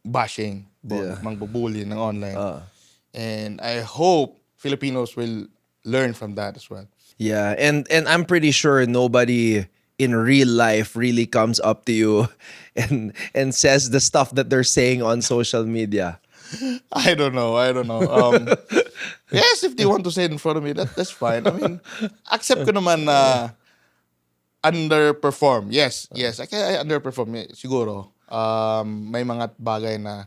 bashing, mangbubully ng online. And I hope Filipinos will learn from that as well. Yeah, and I'm pretty sure nobody in real life really comes up to you and says the stuff that they're saying on social media. I don't know. Yes, if they want to say it in front of me, that's fine. I mean, accept ko naman na underperform. Yes. I underperform. Siguro. May mga bagay na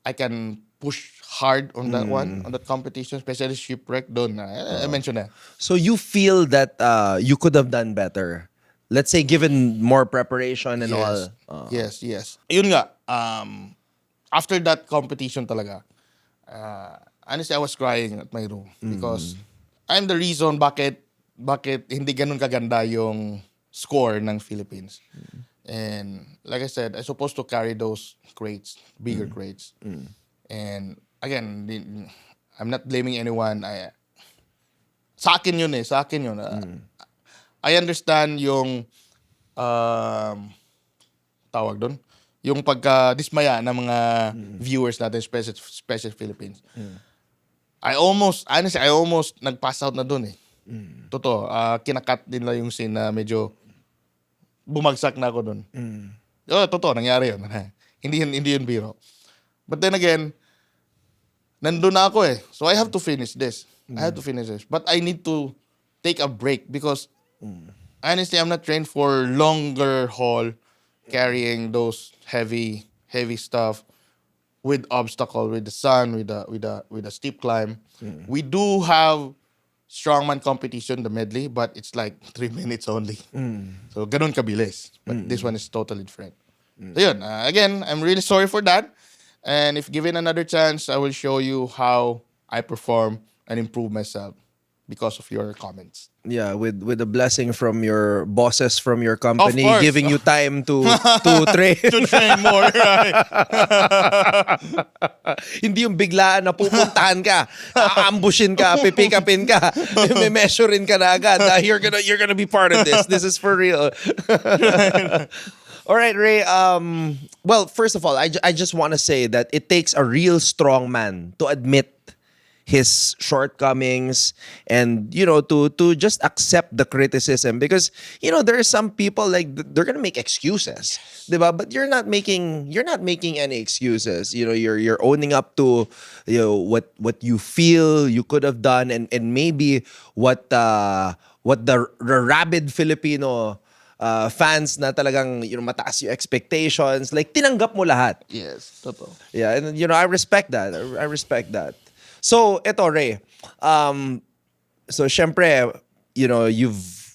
I can push hard on that one, on that competition, especially shipwreck doon. I mentioned that. So you feel that you could have done better? Let's say given more preparation and all. Yes. Yun nga, after that competition talaga, honestly, I was crying at my room because I'm the reason bakit hindi ganun kaganda yung score ng Philippines. And like I said, I'm supposed to carry those crates, bigger crates. And again, I'm not blaming anyone. Sa akin yun. I understand yung tawag doon, yung pagka-dismaya ng mga viewers natin, especially Philippines. I almost nag-pass out na doon eh. Totoo, kinakat nila yung scene na medyo bumagsak na ako doon. Totoo, nangyari yun. Hindi yun biro. But then again, nandun na ako eh. So I have to finish this. But I need to take a break because honestly, I'm not trained for longer haul carrying those heavy stuff with obstacle, with the sun, with a steep climb. We do have strongman competition, the medley, but it's like 3 minutes only. So ganun kabilis. But this one is totally different. So yun, again, I'm really sorry for that. And if given another chance, I will show you how I perform and improve myself because of your comments. Yeah, with a blessing from your bosses from your company, Of course. giving you time to train. To train more, right? Hindi yung biglaan na pupuntahan ka, aambushin ka, pipick upin ka, may measurein ka na agad. You're gonna be part of this. This is for real. All right, Ray. Well, first of all, I just want to say that it takes a real strong man to admit his shortcomings and to just accept the criticism because there are some people like they're gonna make excuses, diba? But you're not making any excuses. You're owning up to what you feel you could have done and maybe what what the rabid Filipino fans na talagang mataas yung expectations, like tinanggap mo lahat. Yes, totoo. Yeah, and I respect that. I respect that. So, eto Ray. So syempre,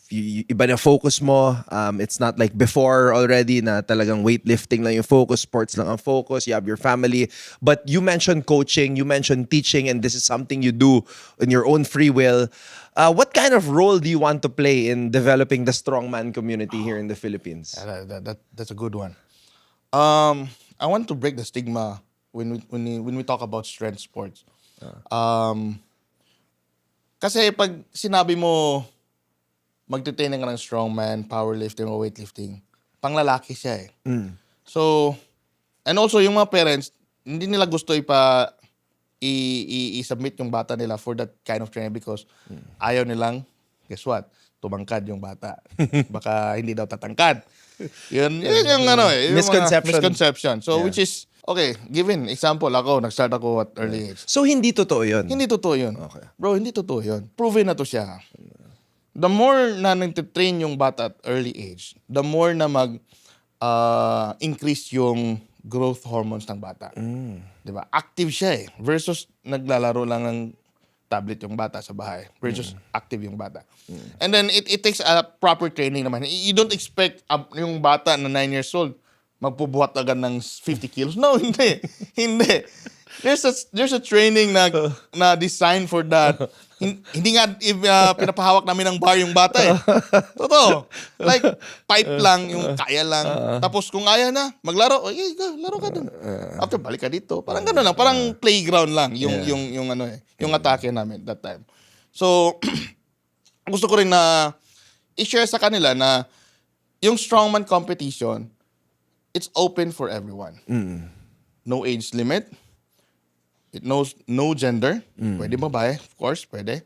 iba na focus mo. It's not like before already na talagang weightlifting lang yung focus, sports lang ang focus, you have your family. But you mentioned coaching, you mentioned teaching, and this is something you do in your own free will. What kind of role do you want to play in developing the strongman community here in the Philippines? That's a good one. I want to break the stigma when we talk about strength sports. Kasi pag sinabi mo magte-training ka ng strongman, powerlifting o weightlifting, panglalaki siya eh. So, and also yung mga parents, hindi nila gusto i-submit yung bata nila for that kind of training because ayaw nilang, guess what? Tumangkad yung bata. Baka hindi daw tatangkad. Yun yung ano eh. Yung mga misconception. So, which is, okay, given example, nag-start ako at early age. So, hindi totoo yun? Hindi totoo yun. Okay. Bro, hindi totoo yun. Proven na to siya. The more na nag-train yung bata at early age, the more na increase yung growth hormones ng bata. Diba? Active siya eh. Versus naglalaro lang ng tablet yung bata sa bahay. Versus active yung bata. And then it takes a proper training naman. You don't expect yung bata na 9 years old magpubuhat agad ng 50 kilos. No, hindi. Hindi. There's a training na designed for that. Hindi nga pinapahawak namin ng bar yung bata eh. Totoo. Like, pipe lang, yung kaya lang. Tapos kung kaya na, maglaro, okay, laro ka dun. After, balik ka dito. Parang gano'n lang. Parang playground lang yung atake namin that time. So, gusto ko rin na i-share sa kanila na yung strongman competition, it's open for everyone. No age limit. It knows no gender. Pwede babae, of course, pwede.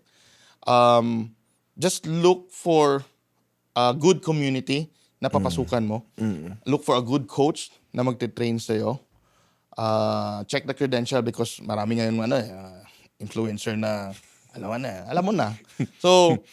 Just look for a good community na papasukan mo. Look for a good coach na magte-train sa'yo. Check the credential because marami ngayon influencer na alam mo na. So,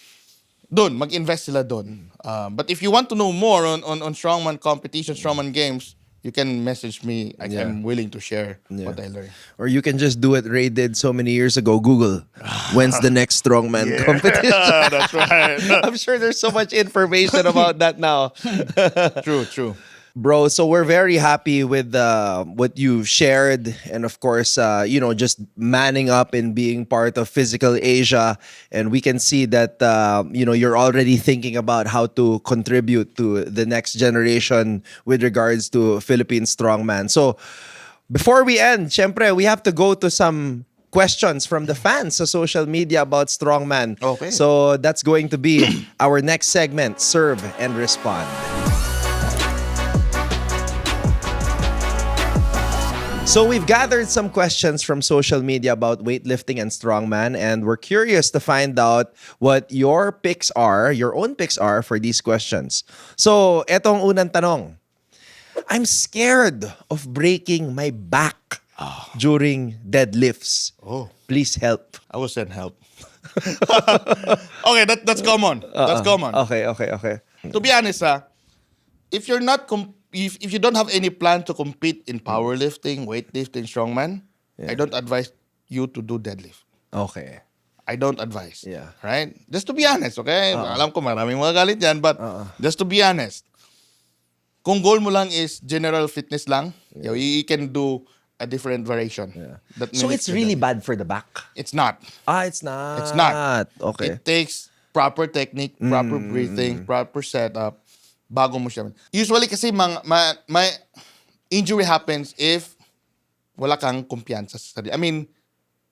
mag-invest sila doon. But if you want to know more on strongman competition, strongman games, you can message me. I'm willing to share what I learned. Or you can just do what Ray did so many years ago. Google, when's the next strongman competition? That's right. I'm sure there's so much information about that now. True. Bro, so we're very happy with what you've shared, and of course, just manning up and being part of Physical Asia, and we can see that you're already thinking about how to contribute to the next generation with regards to Philippine strongman. So, before we end, syempre, we have to go to some questions from the fans sa social media about strongman. Okay. So that's going to be our next segment, Serve and Respond. So we've gathered some questions from social media about weightlifting and strongman, and we're curious to find out what your own picks are for these questions. So, etong unang tanong. I'm scared of breaking my back during deadlifts. Oh. Please help. I will send help. Okay, that's common. That's common. Okay. To be honest, if you're not if you don't have any plan to compete in powerlifting, weightlifting, strongman, I don't advise you to do deadlift. Okay. I don't advise. Yeah. Right? Just to be honest, okay? Alam ko maraming mga galit dyan, but just to be honest, kung goal mo lang is general fitness lang, you can do a different variation. That So mimics it's the really deadlift. bad for the back? It's not. It's not. It's not. Okay. It takes proper technique, proper breathing, proper setup, bago mo siya. Usually kasi may injury happens if wala kang kumpiyansa sa sarili. I mean,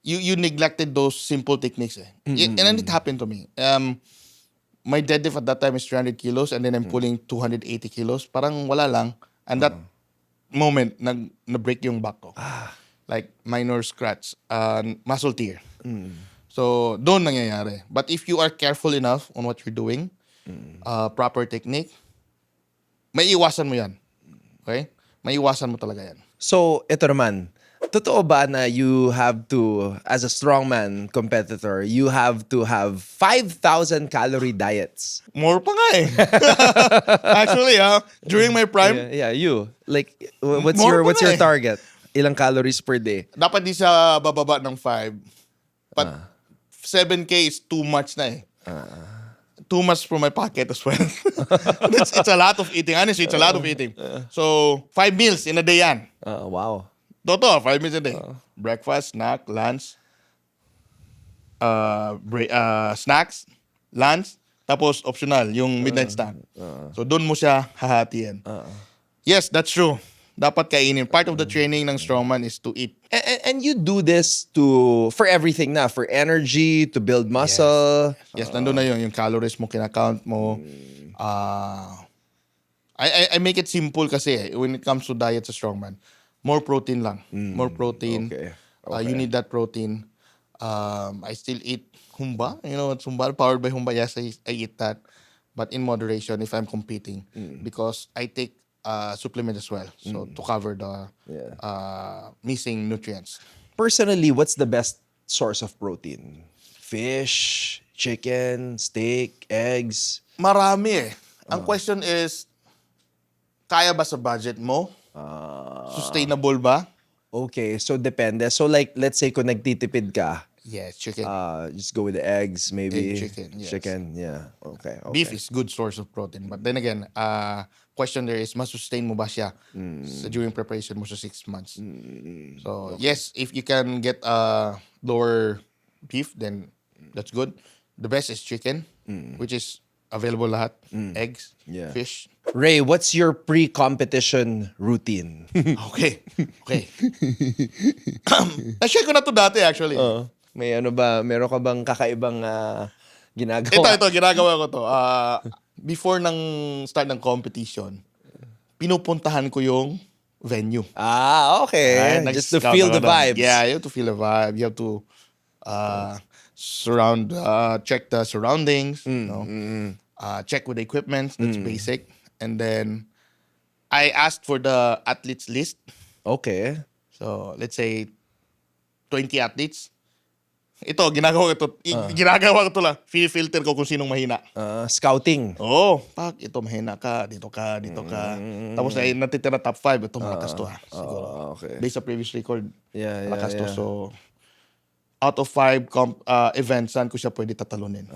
you neglected those simple techniques eh. And then it happened to me. My deadlift at that time is 300 kilos and then I'm pulling 280 kilos. Parang wala lang. And that moment, na-break yung back ko. Like minor scratch, muscle tear. So, doon nangyayari. But if you are careful enough on what you're doing, proper technique, may iwasan mo yan. Okay? May iwasan mo talaga yan. So, ito naman. Totoo ba na you have to, as a strongman competitor, you have to have 5,000 calorie diets? More pa nga eh. Actually, during my prime, Yeah, you. Like, what's More your pa what's nga your eh. target? Ilang calories per day? dapat di sa bababa ng 5. But 7K is too much na eh. Too much for my pocket as well. It's a lot of eating. Honestly, it's a lot of eating. So, 5 meals in a day yan. Wow. Totoo, 5 meals a day. Breakfast, snack, lunch, snacks, lunch, tapos optional, yung midnight snack. So, doon mo siya hahatiin. Yes, that's true. Dapat kainin. Part of the training ng strongman is to eat. And you do this for everything na, for energy, to build muscle. Yes, nandun na yun. Yung calories mo, kinakount mo. I make it simple kasi when it comes to diet sa strongman. More protein lang. More protein. Okay. You need that protein. I still eat humba. You know what's humba? Powered by humba. Yes, I eat that. But in moderation if I'm competing. Because I take supplement as well. So to cover the missing nutrients. Personally, what's the best source of protein? Fish, chicken, steak, eggs? Marami eh. Ang question is, kaya ba sa budget mo? Sustainable ba? Okay, so depende. So like, let's say kung nagtitipid ka, Yes, chicken. just go with the eggs, maybe. Egg, chicken, yes. Chicken, yeah. Okay. Beef is good source of protein. But then again, question there is, masustain mo ba siya during preparation mo sa 6 months? So, yes, if you can get lower beef, then that's good. The best is chicken, which is available lahat. Eggs, Yeah. fish. Ray, what's your pre-competition routine? Okay. Na-share ko na to dati actually. May ano ba, meron ka bang kakaibang ginagawa? Ito, ginagawa ko to. Before ng start ng competition, pinupuntahan ko yung venue. Okay. Right? Just to Nag-scout feel ako the doon. vibes. Yeah, you have to feel the vibe. You have to check the surroundings, check with the equipment, that's basic. And then, I asked for the athletes list. Okay. So, let's say, 20 athletes. Ito, ginagawa ko to lang. Filter ko kung sinong mahina. Scouting. Ito mahina ka, dito ka. Tapos ay natitira top 5, ito malakas to siguro. Okay. Based sa previous record, Yeah. malakas to. So, out of 5 events, saan ko siya pwede tatalunin?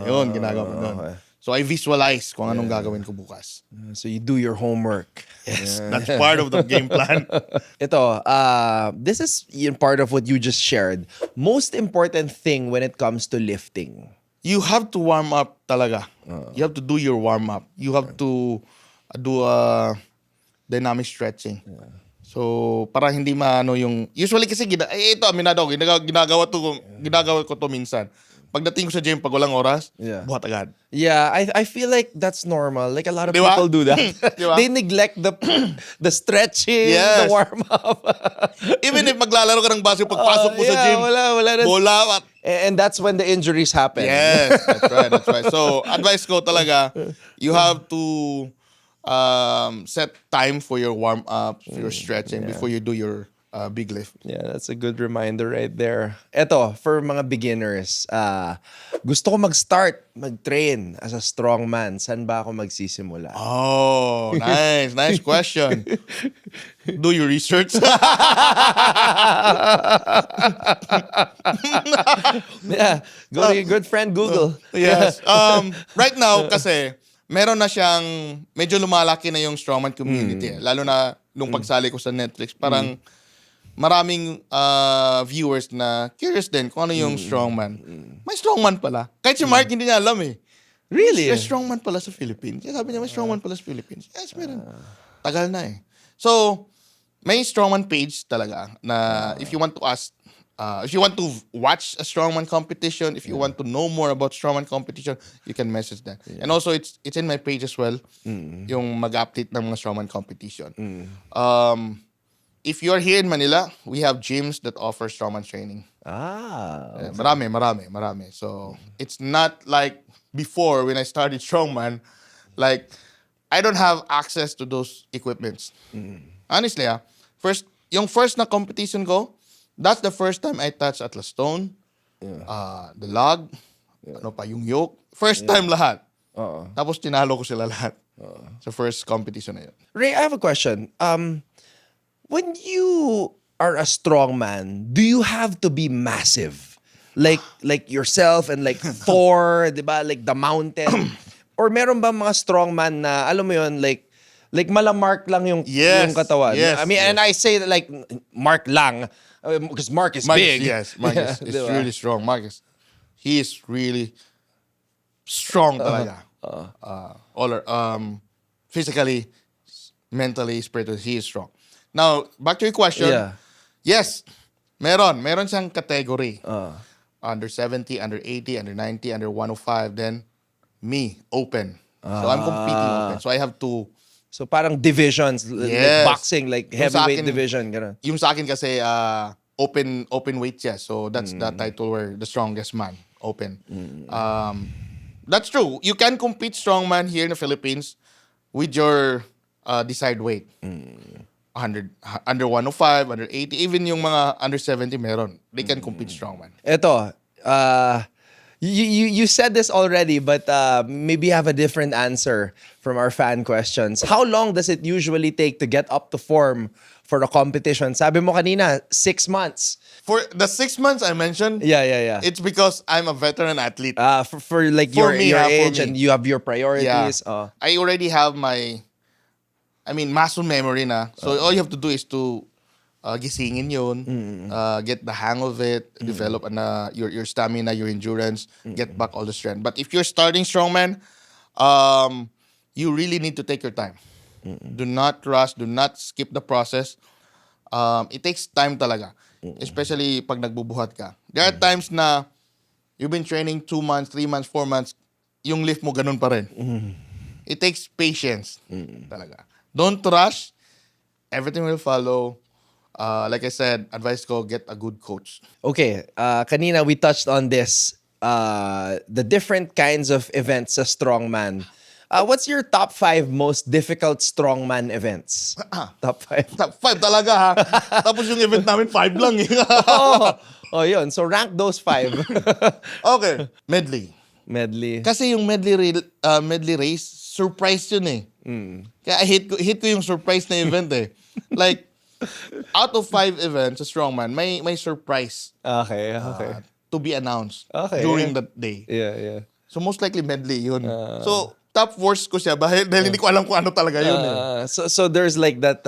Ayun, ginagawa ko doon. okay. So, I visualize kung anong gagawin ko bukas. So you do your homework. Yes, that's part of the game plan. Ito, this is part of what you just shared. Most important thing when it comes to lifting. You have to warm up talaga. You have to do your warm up. You have to do dynamic stretching. So, para hindi maano yung... Usually kasi, aminado ako, ginagawa ko to minsan. Pagdating ko sa gym, pag walang oras, buhat agad. Yeah, I feel like that's normal. Like a lot of Di ba? people do that. Di ba? They neglect the stretching, Yes. the warm up. Even if maglalaro ka ng basketball, pagpasok mo sa gym, wala na. bola. And that's when the injuries happen. Yes, that's right. So, advice ko talaga, you have to set time for your warm up, for your stretching before you do your big lift. Yeah, that's a good reminder right there. Eto, for mga beginners, gusto ko mag-train as a strongman. Saan ba ako magsisimula? Oh, nice question. Do your research. Yeah, go to your good friend Google. Yes. Right now, kasi, meron na siyang, medyo lumalaki na yung strongman community. Lalo na nung pagsali ko sa Netflix, parang maraming viewers na curious din kung ano yung strongman. May strongman pala. Kahit si Mark hindi niya alam eh. Really? May strongman pala sa Philippines. Kaya sabi niya, may strongman pala sa Philippines. Yes, meron. Tagal na eh. So, may strongman page talaga na if you want to ask, if you want to watch a strongman competition, if you want to know more about strongman competition, you can message that. And also, it's in my page as well, yung mag-update ng mga strongman competition. If you're here in Manila, we have gyms that offer strongman training. Marami. So, it's not like before when I started strongman, like, I don't have access to those equipments. Honestly, first, yung first na competition ko, that's the first time I touched Atlas Stone, the log, ano pa, yung yoke. First time lahat. Oo. Tapos tinalo ko sila lahat. Sa first competition na yun. Ray, I have a question. When you are a strong man, do you have to be massive? Like yourself and like Thor, 'di ba? Like the mountain. Or meron ba mga strong man na alam mo yun like malamark lang yung Yes, yung katawan. yes, I mean, and I say that like Mark lang because Mark is Marcus, big. yes. Marcus is Diba? really strong. Marcus, he is really strong talaga. Physically, mentally, spiritually, he is strong. Now, back to your question. Yeah. Yes, meron siyang category. Under 70, under 80, under 90, under 105. Then, me, open. So, I'm competing open. So, I have to... So parang divisions like Yes. boxing, like Yung sa heavyweight akin- division, ganun. Yung sa akin kasi, open weight siya. So, that's the title where the strongest man, open. That's true. You can compete strongman here in the Philippines with your desired weight. 100, under 105, under 80, even yung mga under 70 meron. They can compete strongman. Ito, you said this already, but maybe you have a different answer from our fan questions. How long does it usually take to get up to form for a competition? Sabi mo kanina, 6 months. For the 6 months I mentioned, Yeah. it's because I'm a veteran athlete. For like For your me, your for age me. and you have your priorities. I already have muscle memory na. So all you have to do is to gisingin yun, get the hang of it, develop your stamina, your endurance, get back all the strength. But if you're starting strongman, you really need to take your time. Do not rush, do not skip the process. It takes time talaga. Especially pag nagbubuhat ka. There are times na you've been training 2 months, 3 months, 4 months, yung lift mo ganun pa rin. It takes patience talaga. Don't rush. Everything will follow. Like I said, advice ko, get a good coach. Okay, kanina we touched on this, the different kinds of events sa strongman. What's your top 5 most difficult strongman events? Top 5. Top 5 talaga ha. Tapos yung event namin 5 lang eh. Oh, yun. So rank those 5. Okay. Medley. Medley. Kasi yung medley race, surprise yun eh. Kaya hit ko yung surprise na event eh. Like, out of 5 events sa strongman, may surprise Okay. to be announced Okay. during that day. Yeah. So most likely medley yun. So top worst ko siya dahil hindi ko alam kung ano talaga yun eh. So there's like that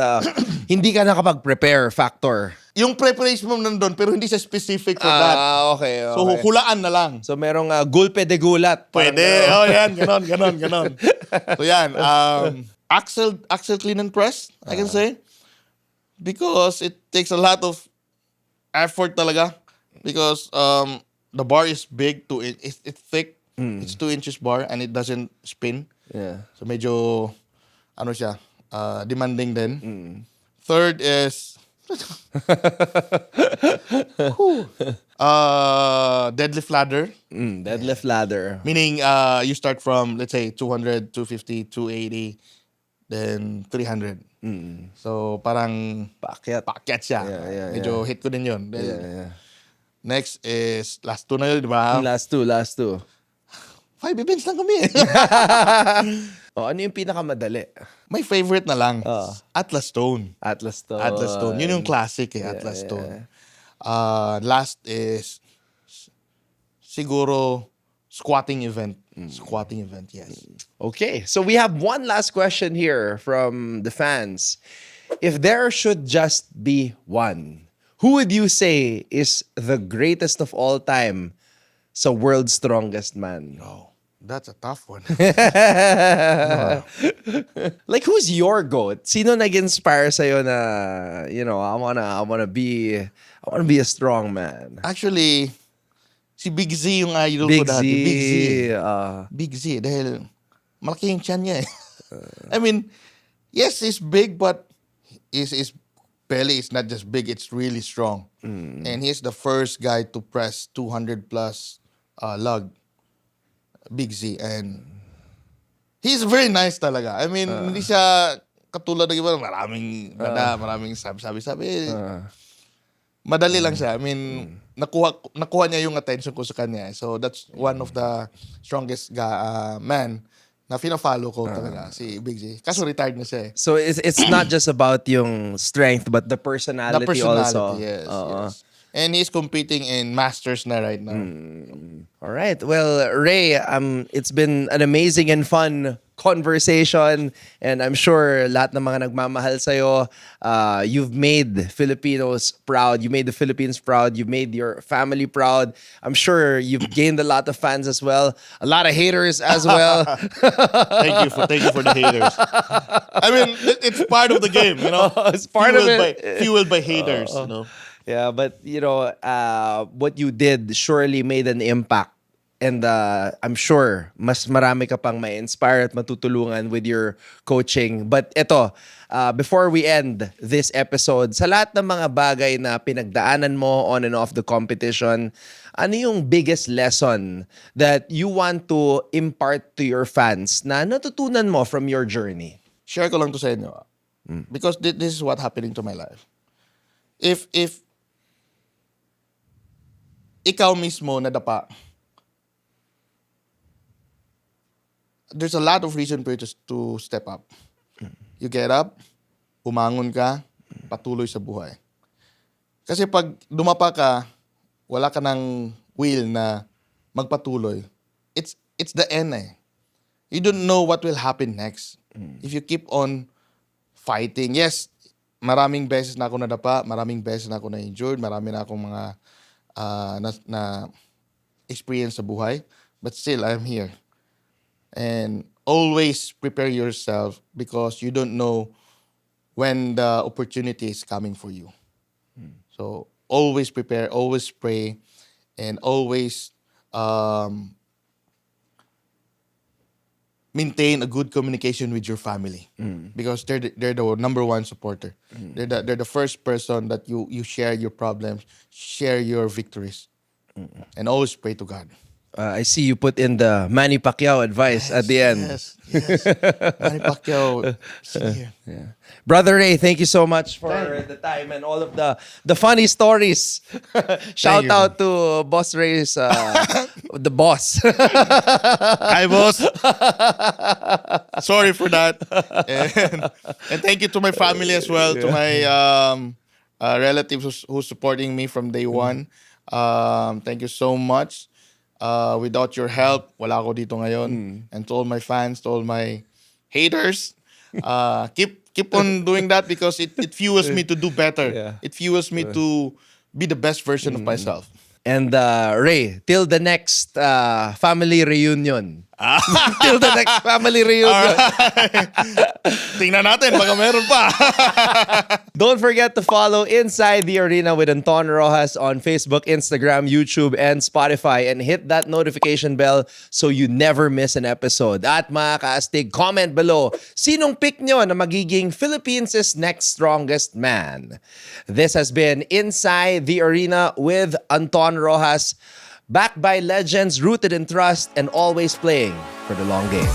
hindi ka nakapag-prepare factor. Yung preparation mo nandun pero hindi siya specific for that. Okay. So hulaan na lang. So merong gulpe de gulat. Parang Pwede. gano'n. Oh, yan. Ganon. So yan. Axle clean and press, I can say. Because it takes a lot of effort talaga. Because the bar is big, it's thick. It's 2 inches bar and it doesn't spin. Yeah. So medyo, demanding din. Third is, deadlift ladder. Deadlift ladder. Meaning, you start from, let's say, 200, 250, 280, then 300. So, parang paakyat siya. Yeah. Medyo hit ko din yun. Then, Yeah. next is, last 2 na yun, di ba? Last two. 5 events lang kami eh. Ano yung pinakamadali? My favorite na lang, Atlas Stone. Atlas Stone. Atlas Stone. Yun yung classic eh, Atlas Stone. Last is, siguro, squatting event. Squatting event, yes. Okay, so we have one last question here from the fans. If there should just be one, who would you say is the greatest of all time sa World's Strongest Man? Oh, that's a tough one. Like, who's your GOAT? Sino nag-inspire sa'yo na, I wanna be a strong man? Actually, si Big Z yung idol Big ko dati. Z. Big Z. Big Z. Dahil malaki yung tiyan niya eh. I mean, yes, he's big, but his belly is not just big, it's really strong. And he's the first guy to press 200 plus lug. Big Z. And he's very nice talaga. I mean, hindi siya katulad ng iba, maraming sabi-sabi. Madali lang siya. I mean, nakuha niya yung attention ko sa kanya. So that's one of the strongest man na fina-follow ko talaga, si Big J. Kaso retired na siya eh. So it's not just about yung strength but the personality, also. Yes, Oo. yes. And he's competing in Masters na right now. All right. Well, Ray, it's been an amazing and fun conversation, and I'm sure lahat ng mga nagmamahal sa'yo, you've made Filipinos proud. You made the Philippines proud. You made your family proud. I'm sure you've gained a lot of fans as well. A lot of haters as well. Thank you for the haters. I mean, it's part of the game, you know. It's part of it. Fueled by haters, you know. Yeah, but what you did surely made an impact. And I'm sure mas marami ka pang may inspire at matutulungan with your coaching. But ito, before we end this episode, sa lahat ng mga bagay na pinagdaanan mo on and off the competition, ano yung biggest lesson that you want to impart to your fans na natutunan mo from your journey? Share ko lang to sa inyo. Because this is what happening to my life. If ikaw mismo nadapa, there's a lot of reason for you to step up. You get up, umangon ka, patuloy sa buhay. Kasi pag dumapa ka, wala ka ng will na magpatuloy. It's the end eh. You don't know what will happen next. If you keep on fighting. Yes, maraming beses na ako nadapa, maraming beses na ako na-injured, marami na akong mga na experience sa buhay. But still, I'm here. And always prepare yourself because you don't know when the opportunity is coming for you. So always prepare, always pray, and always maintain a good communication with your family because they're the number one supporter. They're the first person that you share your problems, share your victories, and always pray to God. I see you put in the Manny Pacquiao advice at the end. Yes. Manny Pacquiao. Here. Yeah. Brother Ray, thank you so much for the time and all of the funny stories. Shout you, out to Boss Ray's the boss. Hi, boss. Sorry for that. And thank you to my family as well, to my relatives who's supporting me from day one. Thank you so much. Without your help, wala ako dito ngayon. And to all my fans, to all my haters, keep on doing that because it fuels me to do better. Yeah. It fuels me to be the best version of myself. And Ray, till the next family reunion. Till the next family reunion. Tingnan natin, baka meron pa. Don't forget to follow Inside the Arena with Anton Rojas on Facebook, Instagram, YouTube, and Spotify. And hit that notification bell so you never miss an episode. At mga kaastig, comment below, sinong pick nyo na magiging Philippines' next strongest man? This has been Inside the Arena with Anton Rojas. Backed by legends, rooted in trust, and always playing for the long game.